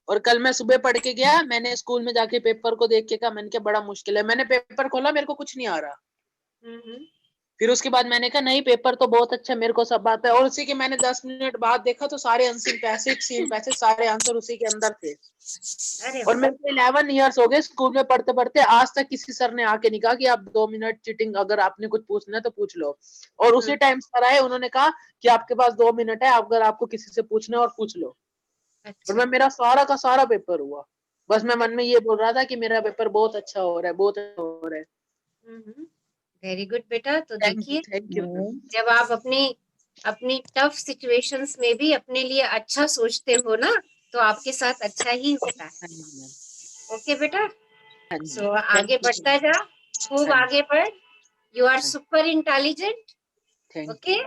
और कल मैं सुबह पढ़ के गया, मैंने स्कूल में जाके पेपर को देख के कहा, मैंने कहा बड़ा मुश्किल है। मैंने पेपर खोला, मेरे को कुछ नहीं आ रहा। फिर उसके बाद मैंने कहा नहीं, पेपर तो बहुत अच्छा, मेरे को सब आता है। और उसी के मैंने 10 मिनट बाद देखा तो सारे अनसीन पैसेज सारे आंसर उसी के अंदर थे। अरे और मेरे को 11 इयर्स हो गए स्कूल में पढ़ते पढ़ते, आज तक किसी सर ने आके नहीं कहा कि आप 2 मिनट चीटिंग, अगर आपने कुछ पूछना है तो पूछ लो। और उसी टाइम सर आए, उन्होंने कहा कि आपके पास 2 मिनट है, अगर आपको किसी से पूछना है और पूछ लो। और मैं मेरा सारा का सारा पेपर हुआ। बस मैं मन में ये बोल रहा था कि मेरा पेपर बहुत अच्छा हो रहा है, बहुत अच्छा हो रहा है। वेरी गुड बेटा। तो देखिए, थैंक यू। जब आप अपनी टफ सिचुएशंस में भी अपने लिए अच्छा सोचते हो ना, तो आपके साथ अच्छा ही होता है। ओके बेटा, सो आगे बढ़ता जा, खूब आगे बढ़। You are super intelligent. Okay,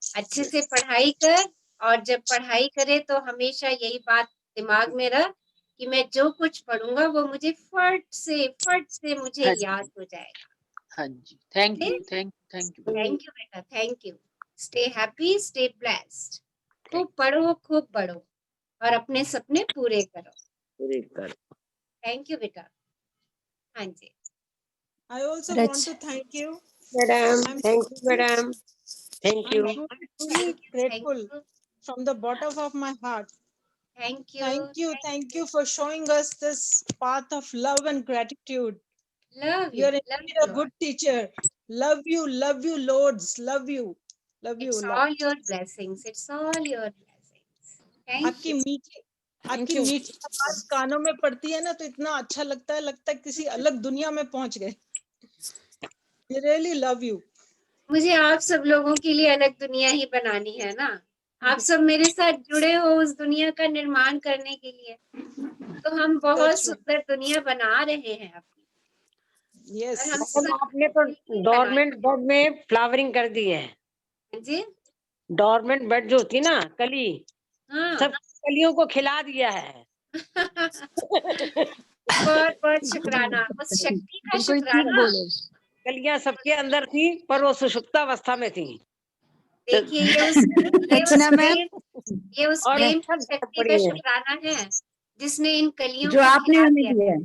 अच्छे से पढ़ाई कर, और जब पढ़ाई करे तो हमेशा यही बात दिमाग में रख कि मैं जो कुछ पढ़ूंगा वो मुझे फट से मुझे याद हो जाएगा। हाँ जी, थैंक यू, थैंक यू बेटा, thank you. Stay happy, stay blessed. खूब पढ़ो, खूब बढ़ो, और अपने सपने पूरे करो। थैंक यू बेटा। हाँ जी। I also want to thank you, madam. I'm Thank you, madam. Thank you. truly grateful from the bottom of my heart. Thank you. Thank you for showing us this path of love and gratitude. Love you. You're indeed a good teacher. Love you, loads. Love you. It's all your blessings. It's all your blessings. Thank you. आपकी मीठी आवाज कानों में पड़ती है ना, तो इतना अच्छा लगता है किसी अलग दुनिया में पहुंच गए। I really love you. मुझे आप सब लोगों के लिए अलग दुनिया ही बनानी है ना। आप सब मेरे साथ जुड़े हो उस दुनिया का निर्माण करने के लिए, तो हम बहुत सुंदर दुनिया बना रहे हैं अपनी। Yes. आपने तो डोरमेंट बेड में फ्लावरिंग कर दी है जी। डोरमेंट बेड जो होती ना कली, सब कलियों को खिला दिया है। बहुत बहुत शुक्राना, उस शक्ति का शुक्राना। कलियां सबके अंदर थी, पर वो सुषुप्तावस्था में थी। देखिए, ये उस प्रेम की शक्ति का शुक्राना है जिसने इन कलियों जो को आपने खिला हमें दिया। दिया है।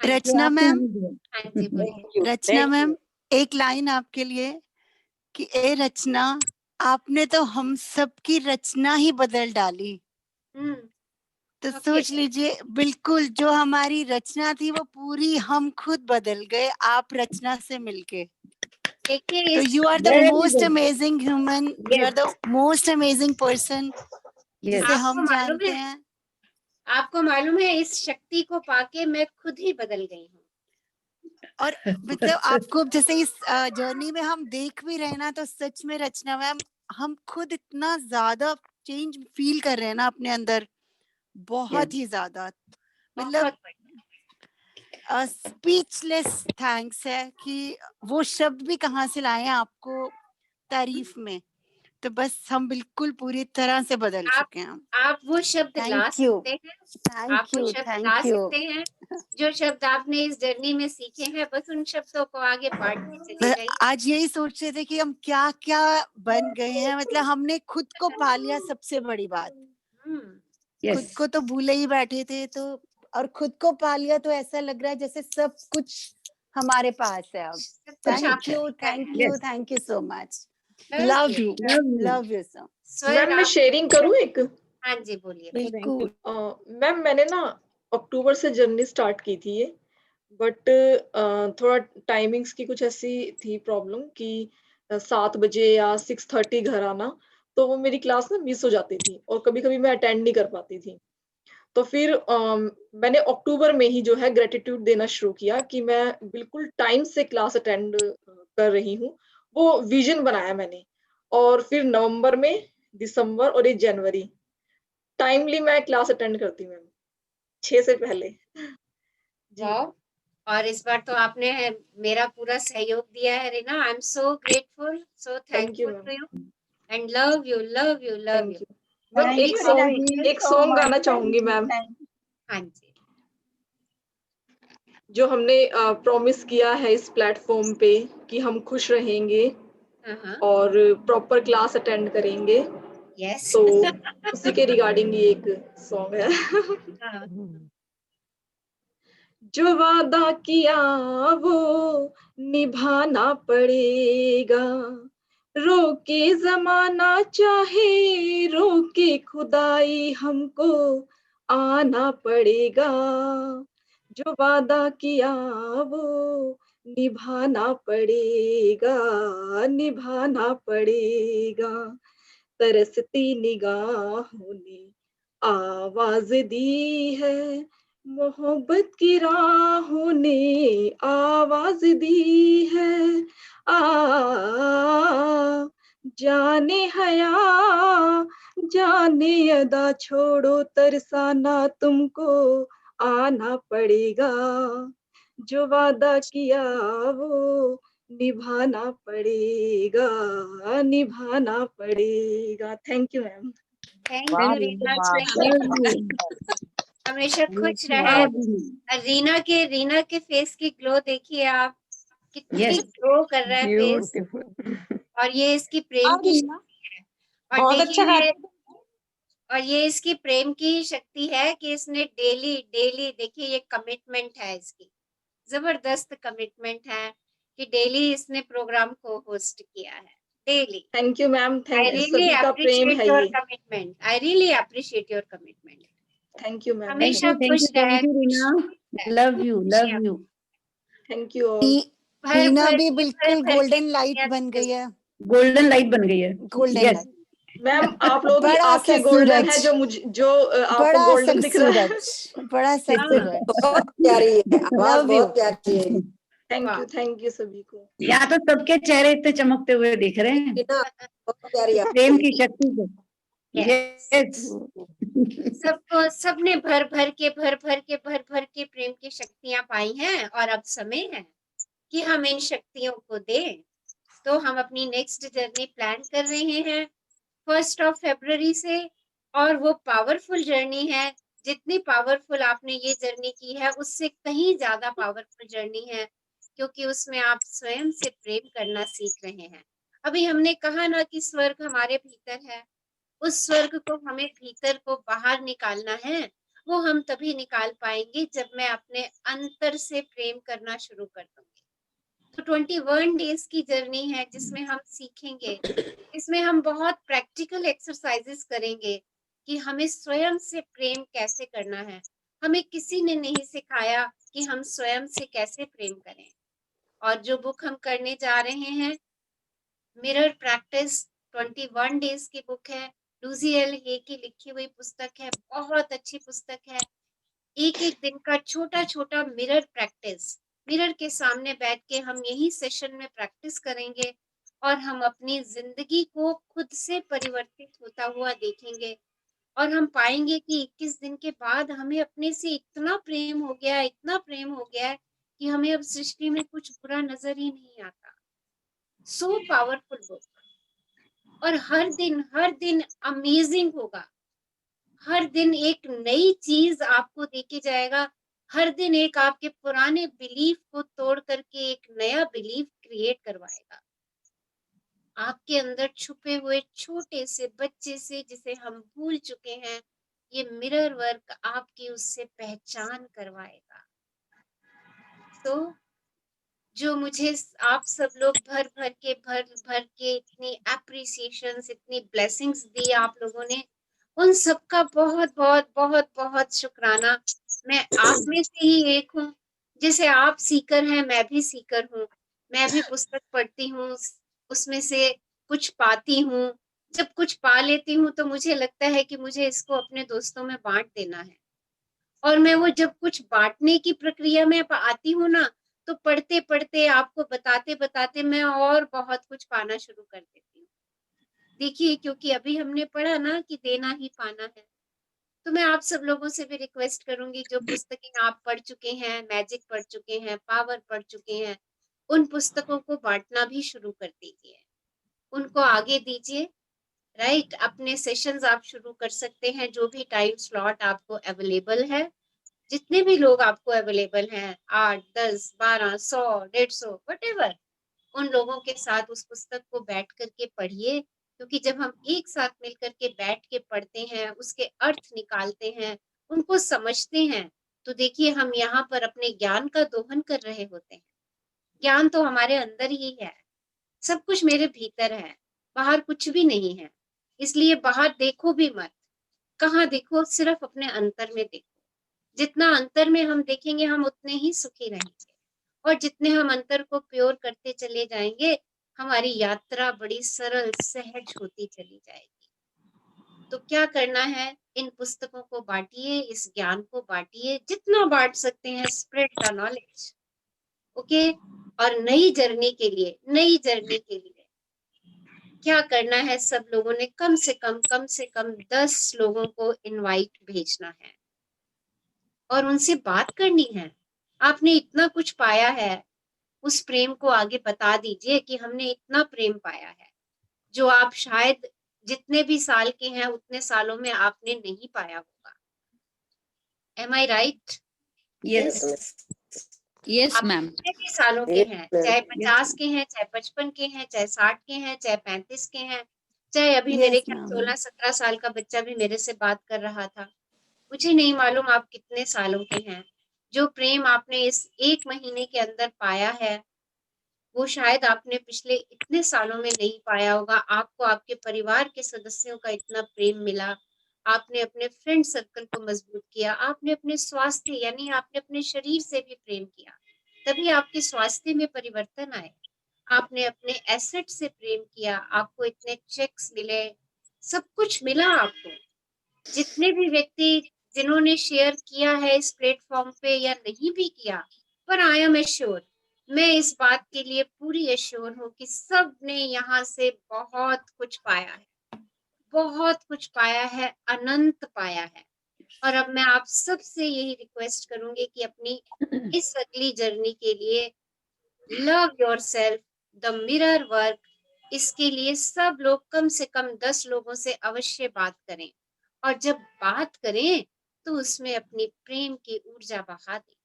रचना मैम, हाँ जी बोलिए। रचना मैम, एक लाइन आपके लिए कि ए रचना, आपने तो हम सब की रचना ही बदल डाली। तो सोच लीजिए, बिल्कुल जो हमारी रचना थी वो पूरी हम खुद बदल गए, आप रचना से मिलके। तो you are the most amazing human, you are the most amazing person जिसे हम जानते हैं। आपको मालूम है, इस शक्ति को पाके मैं खुद ही बदल गई हूँ। और मतलब आपको जैसे इस जर्नी में हम देख भी रहे ना, तो सच में रचना मैम, हम खुद इतना ज्यादा चेंज फील कर रहे हैं ना अपने अंदर, बहुत ही ज्यादा। मतलब स्पीचलेस थैंक्स है कि वो शब्द भी कहाँ से लाए हैं आपको तारीफ में। तो बस हम बिल्कुल पूरी तरह से बदल चुके हैं। आप वो शब्द ला सकते हैं, आप वो शब्द ला सकते हैं जो शब्द आपने इस जर्नी में सीखे हैं, बस उन शब्दों को आगे बांटते चले जाइए। आज यही सोच रहे थे कि हम क्या क्या बन गए हैं, मतलब हमने खुद को पा लिया, सबसे बड़ी बात। खुद को तो भूले ही बैठे थे, तो और खुद को पा लिया तो ऐसा लग रहा है जैसे सब कुछ हमारे पास है अब। Thank you, thank you, thank you so much. Love you, love you so. Ma'am मैं शेयरिंग करूँ एक? हाँ जी बोलिए। बिल्कुल। मैम मैंने ना अक्टूबर से जर्नी स्टार्ट की थी ये, बट थोड़ा टाइमिंग्स की कुछ ऐसी थी प्रॉब्लम कि 7 बजे या 6:30 घर आना, तो वो मेरी क्लास ना मिस हो जाती थी और कभी-कभी मैं अटेंड नहीं कर पाती थी। तो फिर मैंने अक्टूबर में ही जो है ग्रेटिट्यूड देना शुरू किया कि मैं बिल्कुल टाइम से क्लास अटेंड कर रही हूँ। वो विजन बनाया मैंने, और फिर नवंबर में, दिसंबर और ये जनवरी टाइमली मैं क्लास अटेंड करती हूँ 6 से पहले। वाह! और इस बार तो आपने मेरा पूरा सहयोग दिया है Reena. I am so grateful, so thankful to you and love you, love you, love you. Ma'am एक सॉन्ग गाना चाहूंगी मैम। हाँ जी। जो हमने प्रॉमिस किया है इस प्लेटफॉर्म पे कि हम खुश रहेंगे और प्रॉपर क्लास अटेंड करेंगे। यस। तो उसी के रिगार्डिंग ये एक सॉन्ग है। जो वादा किया वो निभाना पड़ेगा, रोके जमाना चाहे रोके खुदाई, हमको आना पड़ेगा। जो वादा किया वो निभाना पड़ेगा, निभाना पड़ेगा। तरसती निगाहों ने आवाज दी है, मोहब्बत की राहों ने आवाज दी है। जाने हया जाने अदा छोड़ो तरसाना, तुमको आना पड़ेगा। जो वादा किया वो निभाना पड़ेगा, निभाना पड़ेगा। Thank you ma'am. Thank you Reena, thank you. हमेशा खुश रहे। रीना के फेस की ग्लो देखिए आप, कितनी ग्लो कर रहा है फेस। और ये इसकी प्रेम की शक्ति है। और देखिए, और ये इसकी प्रेम की शक्ति है कि इसने डेली डेली, देखिए ये कमिटमेंट है इसकी, जबरदस्त कमिटमेंट है कि डेली इसने प्रोग्राम को होस्ट किया है, daily. Thank you ma'am, I thank you, really सभी का प्रेम है योर ये। Commitment, I really appreciate your commitment. Thank you ma'am. हमेशा खुश रहे। Love you, love you. Thank you all. Reena भी बिल्कुल गोल्डन लाइट बन गई है। गोल्डन लाइट बन गई है। Golden light. मैम आप लोगों की आंखें गोल्डन है, जो आपको गोल्डन दिख रहा है। बड़ा सा सूरज। बहुत प्यारी है, आवाज बहुत प्यारी है। थैंक यू सभी को। यहाँ तो सबके चेहरे इतने चमकते हुए दिख रहे हैं, बहुत प्यारी प्रेम की शक्ति से। सबको, सबने भर भर के प्रेम की शक्तियां पाई हैं, और अब समय है कि हम इन शक्तियों को दें। तो हम अपनी नेक्स्ट जर्नी प्लान कर रहे हैं 1 फरवरी से, और वो पावरफुल जर्नी है। जितनी पावरफुल आपने ये जर्नी की है, उससे कहीं ज्यादा पावरफुल जर्नी है, क्योंकि उसमें आप स्वयं से प्रेम करना सीख रहे हैं। अभी हमने कहा ना कि स्वर्ग हमारे भीतर है, उस स्वर्ग को हमें भीतर को बाहर निकालना है। वो हम तभी निकाल पाएंगे जब मैं अपने अंतर से प्रेम करना शुरू कर दूंगी। तो 21 डेज की जर्नी है जिसमें हम सीखेंगे, इसमें हम बहुत प्रैक्टिकल एक्सरसाइजेस करेंगे कि हमें स्वयं से प्रेम कैसे करना है। हमें किसी ने नहीं सिखाया कि हम स्वयं से कैसे प्रेम करें। और जो बुक हम करने जा रहे हैं, मिरर प्रैक्टिस 21 डेज की बुक है, लूजी एल हे की लिखी हुई पुस्तक है, बहुत अच्छी पुस्तक है। एक एक दिन का छोटा छोटा मिरर प्रैक्टिस, मिरर के सामने बैठ के हम यही सेशन में प्रैक्टिस करेंगे और हम अपनी जिंदगी को खुद से परिवर्तित होता हुआ देखेंगे। और हम पाएंगे कि 21 दिन के बाद हमें अपने से इतना प्रेम हो गया, इतना प्रेम हो गया है कि हमें अब सृष्टि में कुछ बुरा नजर ही नहीं आता। So powerful book. और हर दिन अमेजिंग होगा। हर दिन एक नई चीज आपको देके जाएगा। हर दिन एक आपके पुराने बिलीफ को तोड़ करके एक नया बिलीफ क्रिएट करवाएगा। आपके अंदर छुपे हुए छोटे से बच्चे से जिसे हम भूल चुके हैं, ये मिरर वर्क आपकी उससे पहचान करवाएगा। तो जो मुझे आप सब लोग भर भर के इतनी एप्रिसिएशंस, इतनी ब्लेसिंग्स दी आप लोगों ने, उन सबका बहुत बहुत बहुत बहुत शुक्राना। मैं आप में से ही एक हूँ। जैसे आप सीकर हैं, मैं भी सीकर हूँ। मैं भी पुस्तक पढ़ती हूँ, उसमें से कुछ पाती हूँ। जब कुछ पा लेती हूँ तो मुझे लगता है कि मुझे इसको अपने दोस्तों में बांट देना है। और मैं वो जब कुछ बांटने की प्रक्रिया में आती हूँ ना, तो पढ़ते पढ़ते आपको बताते बताते मैं और बहुत कुछ पाना शुरू कर देती हूँ। देखिए, क्योंकि अभी हमने पढ़ा ना कि देना ही पाना है। तो मैं आप सब लोगों से भी रिक्वेस्ट करूंगी, जो पुस्तकें आप पढ़ चुके हैं, मैजिक पढ़ चुके हैं, पावर पढ़ चुके हैं, उन पुस्तकों को बांटना भी शुरू कर दीजिए, उनको आगे दीजिए। राइट, अपने सेशंस आप शुरू कर सकते हैं, जो भी टाइम स्लॉट आपको अवेलेबल है, जितने भी लोग आपको अवेलेबल हैं, 8, 10, 12, 100, 150, व्हाटएवर, उन लोगों के साथ उस पुस्तक को बैठ करके पढ़िए। क्योंकि जब हम एक साथ मिल करके बैठ के पढ़ते हैं, उसके अर्थ निकालते हैं, उनको समझते हैं, तो देखिए हम यहाँ पर अपने ज्ञान का दोहन कर रहे होते हैं। ज्ञान तो हमारे अंदर ही है, सब कुछ मेरे भीतर है, बाहर कुछ भी नहीं है। इसलिए बाहर देखो भी मत, कहाँ देखो, सिर्फ अपने अंतर में देखो। जितना अंतर में हम देखेंगे, हम उतने ही सुखी रहेंगे। और जितने हम अंतर को प्योर करते चले जाएंगे, हमारी यात्रा बड़ी सरल सहज होती चली जाएगी। तो क्या करना है, इन पुस्तकों को बांटिए, इस ज्ञान को बांटिए, जितना बांट सकते हैं। Spread the knowledge. ओके। और नई जर्नी के लिए क्या करना है, सब लोगों ने कम से कम 10 लोगों को इनवाइट भेजना है और उनसे बात करनी है। आपने इतना कुछ पाया है, उस प्रेम को आगे बता दीजिए कि हमने इतना प्रेम पाया है, जो आप शायद जितने भी साल के हैं उतने सालों में आपने नहीं पाया होगा। एम आई राइट? Yes yes ma'am. कितने भी सालों के हैं, चाहे 50 के हैं, चाहे 55 के हैं, चाहे 60 के हैं, चाहे 35 के हैं, चाहे अभी मेरे ख्याल 16-17 साल का बच्चा भी मेरे से बात कर रहा था। मुझे नहीं मालूम आप कितने सालों के हैं। जो प्रेम आपने इस 1 महीने के अंदर पाया है, वो शायद आपने पिछले इतने सालों में नहीं पाया होगा। आपको आपके परिवार के सदस्यों का इतना प्रेम मिला, आपने अपने फ्रेंड सर्कल को मजबूत किया, आपने अपने स्वास्थ्य यानी आपने अपने शरीर से भी प्रेम किया, तभी आपके स्वास्थ्य में परिवर्तन आए। आपने अपने एसेट से प्रेम किया, आपको इतने चेक्स मिले, सब कुछ मिला आपको। जितने भी व्यक्ति जिन्होंने शेयर किया है इस प्लेटफॉर्म पे या नहीं भी किया, पर आई एम एश्योर, मैं इस बात के लिए पूरी एश्योर हूँ कि सब ने यहाँ से बहुत कुछ पाया है, बहुत कुछ पाया है, अनंत पाया है। और अब मैं आप सबसे यही रिक्वेस्ट करूंगी कि अपनी इस अगली जर्नी के लिए love yourself, the mirror work, इसके लिए सब लोग कम से कम 10 लोगों से अवश्य बात करें। और जब बात करें तो उसमें अपनी प्रेम की ऊर्जा बहा दें।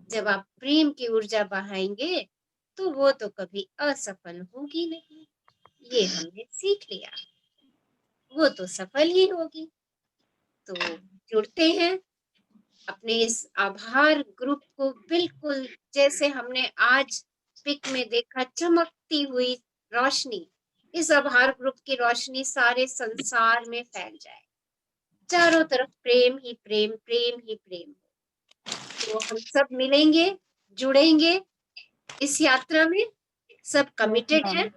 जब आप प्रेम की ऊर्जा बहाएंगे तो वो तो कभी असफल होगी नहीं, ये हमने सीख लिया, वो तो सफल ही होगी। तो जुड़ते हैं अपने इस आभार ग्रुप को, बिल्कुल जैसे हमने आज पिक में देखा चमकती हुई रोशनी, इस आभार ग्रुप की रोशनी सारे संसार में फैल जाए, चारों तरफ प्रेम ही प्रेम, प्रेम ही प्रेम। तो हम सब मिलेंगे, जुड़ेंगे इस यात्रा में, सब कमिटेड हैं।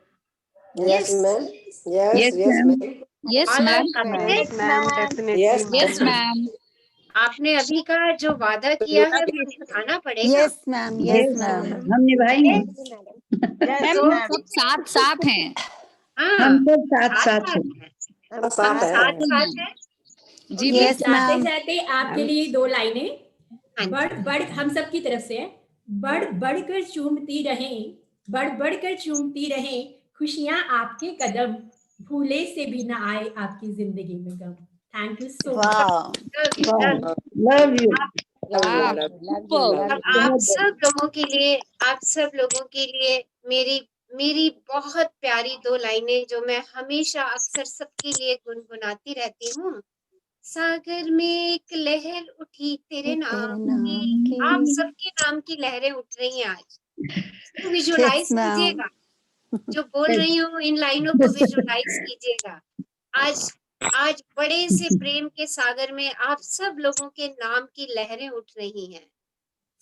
Yes, ma'am. Yes, ma'am. Yes, All are ma'am. committed? ma'am, definitely. Yes, ma'am. आपने अभी का जो वादा किया है वो निभाना पड़ेगा। यस मैम, यस मैम, हम निभाएंगे। मैम तो सब साथ साथ हैं। हाँ, हम सब साथ साथ हैं। हम साथ साथ हैं। साथ हैं। जी यस बिल्कुल। जाते जाते आपके लिए 2 लाइनें बढ़ बढ़ हम सब की तरफ से है। बढ़ बढ़कर चूमती रहें, बढ़ बढ़कर चूमती रहें खुशियां आपके कदम, भूले से भी ना आए आपकी जिंदगी में गम। Thank you so much. Love you. अब आप सब लोगों के लिए, आप सब लोगों के लिए मेरी मेरी बहुत प्यारी 2 लाइनें जो मैं हमेशा अक्सर सबके लिए गुनगुनाती रहती हूँ। सागर में एक लहर उठी तेरे नाम की, आप सबके नाम की लहरें उठ रही हैं आज। तो विजुअलाइज कीजिएगा, जो बोल रही हूँ इन लाइनों को विजुअलाइज कीजिएगा। आज बड़े से प्रेम के सागर में आप सब लोगों के नाम की लहरें उठ रही हैं।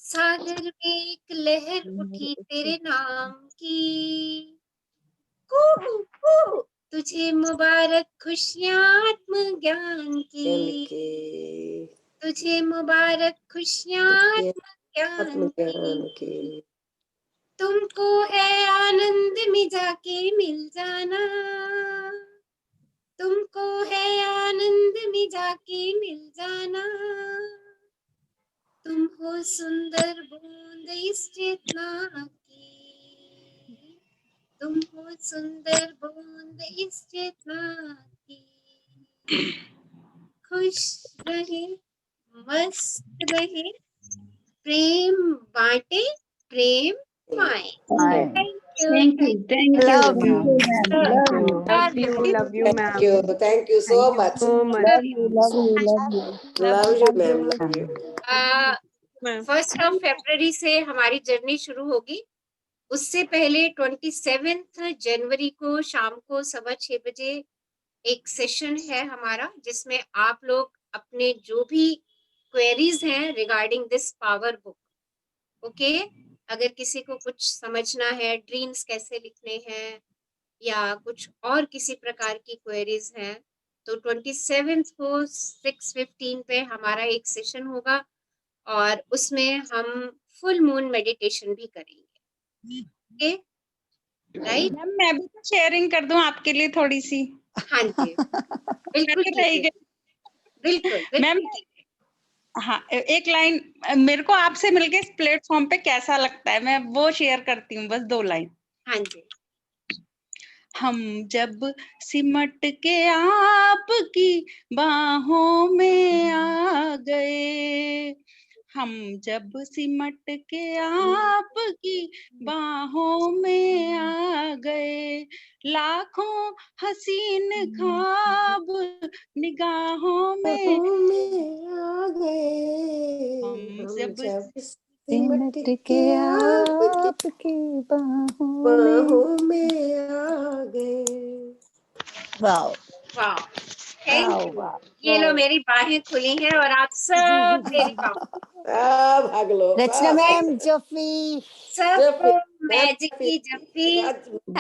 सागर में एक लहर उठी तेरे नाम की, कू कू, तुझे मुबारक खुशियाँ आत्म ज्ञान की, तुझे मुबारक खुशियाँ आत्म ज्ञान की, तुमको है आनंद में जाके मिल जाना, तुमको है आनंद में जाके मिल जाना, तुम हो सुंदर बूंद इस चेतना की, तुम हो सुंदर बूंद इस चेतना की, खुश रहे मस्त रहे, प्रेम बांटे प्रेम पाए। Thank you, thank you. Love you. Love you. Love you, ma'am. Thank you so much. Love you, love you, love you. Love you, ma'am. Love you. 1 February से हमारी जर्नी शुरू होगी। उससे पहले 27 जनवरी को शाम को 6:15 बजे एक सेशन है हमारा, जिसमें आप लोग अपने जो भी क्वेरीज हैं regarding this power book, okay, अगर किसी को कुछ समझना है, ड्रीम्स कैसे लिखने हैं या कुछ और किसी प्रकार की क्वेरीज हैं, तो 27 को 6:15 पे हमारा एक सेशन होगा और उसमें हम फुल मून मेडिटेशन भी करेंगे। Okay, right? मैम मैं भी तो शेयरिंग कर दूं आपके लिए थोड़ी सी। हाँ जी, बिल्कुल कीजिए। बिल्कुल मैम हाँ, एक लाइन मेरे को आपसे मिलके इस प्लेटफॉर्म पे कैसा लगता है, मैं वो शेयर करती हूँ, बस 2 लाइन। हाँ जी। हम जब सिमट के आपकी बाहों में आ गए, हम जब सिमट के आपकी बाहों में आ गए, लाखों हसीन ख्वाब निगाहों में आ गए, हम जब सिमट के आपकी बाहों में आ गए। Wow wow, thank you. ये लो मेरी बाहें खुली हैं और आप सब मेरी बाहों भाग लो। रचना मैम, जफी सबको मैजिक की जफ्फी।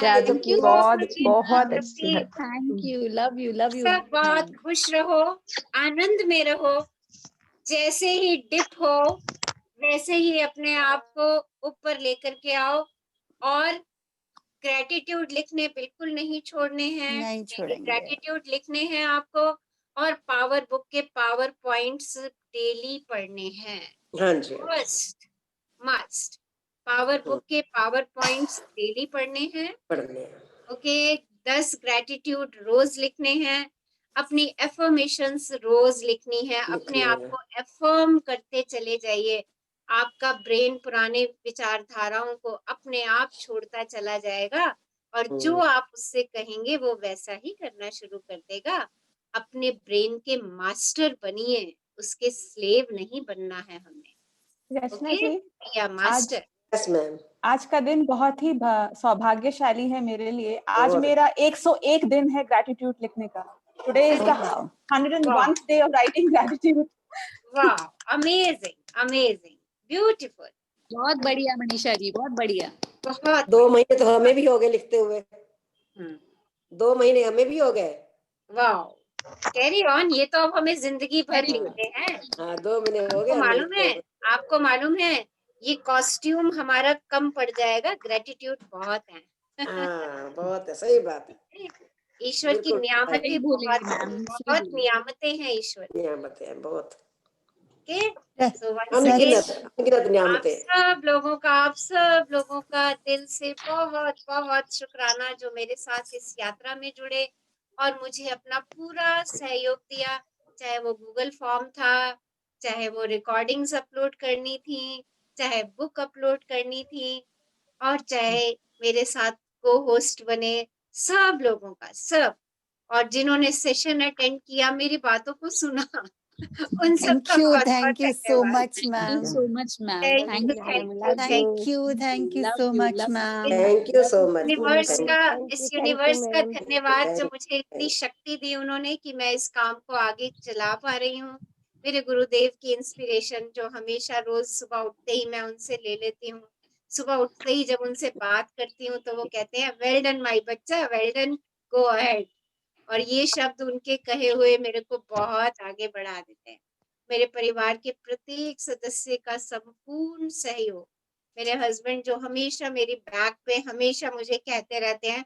जादू की बहुत अच्छी है। Thank you, love you, love you. सब बहुत खुश रहो, आनंद में रहो, जैसे ही डिप हो वैसे ही अपने आप को ऊपर लेकर के आओ और ग्रेटिट्यूड लिखने बिल्कुल नहीं छोड़ने हैं। नहीं छोड़ेंगे। ग्रेटिट्यूड लिखने हैं आपको और पावर बुक के पावर पॉइंट्स डेली पढ़ने हैं। हाँ जी, मस्ट मस्ट पावर बुक के पावर पॉइंट्स डेली पढ़ने हैं। ओके, 10 ग्रेटिट्यूड रोज लिखने हैं, अपनी एफर्मेशंस रोज लिखनी है, अपने आप को एफर्म करते चले जाइए। आपका ब्रेन पुराने विचारधाराओं को अपने आप छोड़ता चला जाएगा और जो आप उससे कहेंगे वो वैसा ही करना शुरू कर देगा। अपने ब्रेन के मास्टर बनिए, उसके स्लेव नहीं बनना है हमें। रचना ओके, जी, या मास्टर। Yes ma'am. आज का दिन बहुत ही सौभाग्यशाली है मेरे लिए। आज बहुत मेरा 101 दिन है ग्रैटिट्यूड लिखने का। Today is the 101th day of writing gratitude. वाह, अमेजिंग अमेजिंग, ब्यूटीफुल। बहुत बढ़िया मनीषा जी, बहुत बढ़िया। बहुत 2 महीने तो हमें भी हो गए लिखते हुए। 2 महीने हमें भी हो गए। वाह, कैरी ऑन, ये तो अब हमें जिंदगी भर लिखते हैं। हाँ 2 महीने हो आपको गए हमें मालूम लिखते है, हुए। आपको मालूम है ये कॉस्ट्यूम हमारा कम पड़ जाएगा, ग्रेटिट्यूड बहुत है। हाँ बहुत है, सही बात है। ईश्वर की बिल्कुल नियामतें बहुत नियामतें हैं ईश्वर की। नियामतें हैं बहुत। ओके, सो वंस अनगिनत अगेन अनगिनत आप नियामतें। आप सब लोगों का दिल से बहुत बहुत शुक्राना जो मेरे साथ इस यात्रा में जुड़े और मुझे अपना पूरा सहयोग दिया, चाहे वो गूगल फॉर्म था, चाहे वो रिकॉर्डिंग्स अपलोड करनी थी, चाहे बुक अपलोड करनी थी, और चाहे मेरे साथ को होस्ट बने, सब लोगों का सब, और जिन्होंने सेशन अटेंड किया, मेरी बातों को सुना, उन सबका बहुत thank you so much ma'am. So much ma'am, thank you thank you so much ma'am. Thank you so much. इस यूनिवर्स का धन्यवाद जो मुझे इतनी शक्ति दी उन्होंने कि मैं इस काम को आगे चला पा रही हूँ। मेरे गुरुदेव की इंस्पिरेशन जो हमेशा रोज सुबह उठते ही मैं उनसे ले लेती हूँ। सुबह उठते ही जब उनसे बात करती हूँ तो वो कहते हैं वेल डन माय बच्चा, वेल डन, गो अहेड। और ये शब्द उनके कहे हुए मेरे को बहुत आगे बढ़ा देते हैं। मेरे परिवार के प्रत्येक सदस्य का संपूर्ण सहयोग, मेरे हस्बैंड जो हमेशा मेरी बैक पे हमेशा मुझे कहते रहते हैं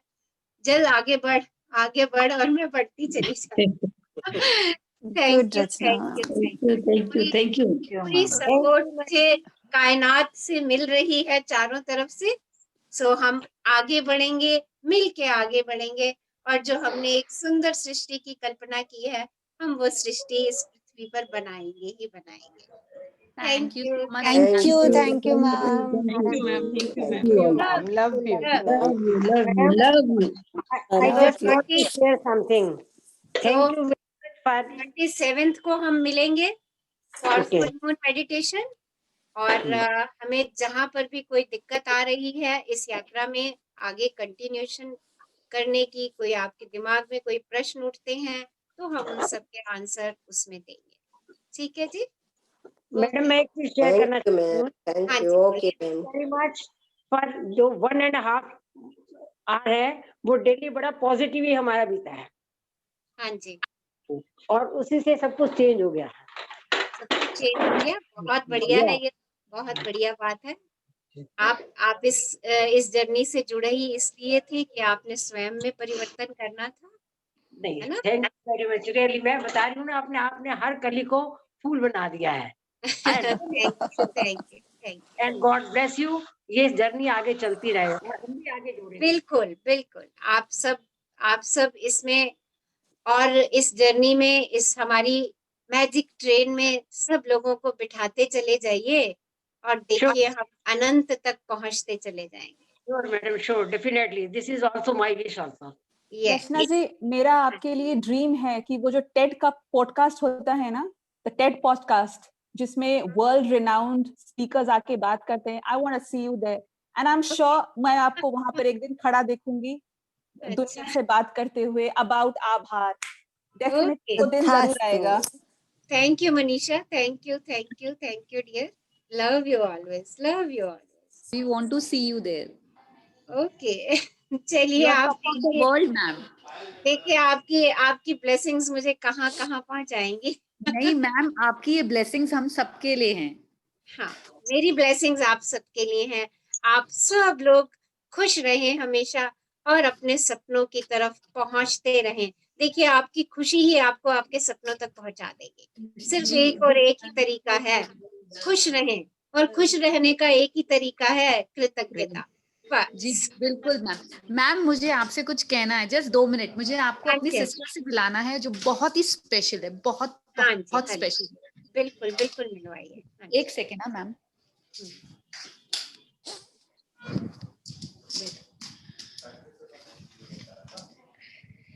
जल आगे बढ़ और मैं बढ़ती चली जाती। Thank you. पूरी सपोर्ट मुझे कायनात से मिल रही है चारों तरफ से। सो हम आगे बढ़ेंगे, मिल के आगे बढ़ेंगे, और जो हमने एक सुंदर सृष्टि की कल्पना की है, हम वो सृष्टि इस पृथ्वी पर बनाएंगे ही बनाएंगे। Thank you ma'am. Thank you ma'am. Love you. love you. I just want to share something. Thank you very much for 27th को हम मिलेंगे for Okay. Full moon meditation. और हमें जहाँ पर भी कोई दिक्कत आ रही है इस यात्रा में आगे कंटिन्यूशन करने की, कोई आपके दिमाग में कोई प्रश्न उठते हैं तो हम उन सब के आंसर उसमें देंगे। ठीक है जी। मैडम मैं एक चीज शेयर करना चाहती हूँ। Thank you. Okay ma'am. Very much for जो 1.5 आवर है वो डेली बड़ा पॉजिटिव ही हमारा बीता है। हाँ जी, और उसी से सब कुछ चेंज हो गया। सब कुछ चेंज हो गया, बहुत बढ़िया है, ये बहुत बढ़िया बात है। आप इस जर्नी से जुड़े ही इसलिए थे कि आपने स्वयं में परिवर्तन करना था, नहीं, है ना? Thank you very much. Really मैं बता रही हूँ ना, आपने हर कली को फूल बना दिया है। Thank you and God bless you. ये जर्नी आगे चलती रहे और हम भी आगे जुड़े। बिल्कुल बिल्कुल, आप सब इसमें और इस जर्नी में, इस हमारी मैजिक ट्रेन में सब लोगों को बिठाते चले जाइए और देखिए हम अनंत तक पहुंचते चले जाएंगे। Sure madam, sure, definitely. This is also my wish also. Rachna ji, मेरा आपके लिए ड्रीम है कि वो जो टेड का पॉडकास्ट होता है ना, द टेड पॉडकास्ट, जिसमें वर्ल्ड रिनाउंड स्पीकर्स आके बात करते हैं, I want to see you there and I am sure मैं आपको वहां पर एक दिन खड़ा देखूंगी दुनिया से बात करते हुए अबाउट आभार। डेफिनेटली वो दिन जरूर आएगा। Thank you Manisha, thank you dear, love you always, we want to see you there. Okay, चलिए आप वर्ल्ड मैम, देखिए आपकी ब्लेसिंग्स मुझे कहाँ पहुंचाएंगी। नहीं मैम, आपकी ये ब्लेसिंग्स हम सबके लिए हैं। हाँ, मेरी ब्लेसिंग्स आप सबके लिए हैं। आप सब लोग खुश रहें हमेशा और अपने सपनों की तरफ पहुंचते रहें। देखिए आपकी खुशी ही आपको आपके सपनों तक पहुंचा देगी। सिर्फ एक और एक ही तरीका है, खुश रहें, और खुश रहने का एक ही तरीका है कृतज्ञता। जी बिल्कुल मैम, मुझे आपसे कुछ कहना है, जस्ट 2 मिनट। मुझे आपको अपनी सिस्टर से मिलाना है जो बहुत ही स्पेशल है, बहुत स्पेशल। बिल्कुल मिलवाइए। एक सेकेंड ना मैम।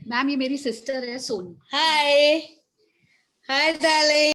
मैम ये मेरी सिस्टर है सोनू। Hi darling.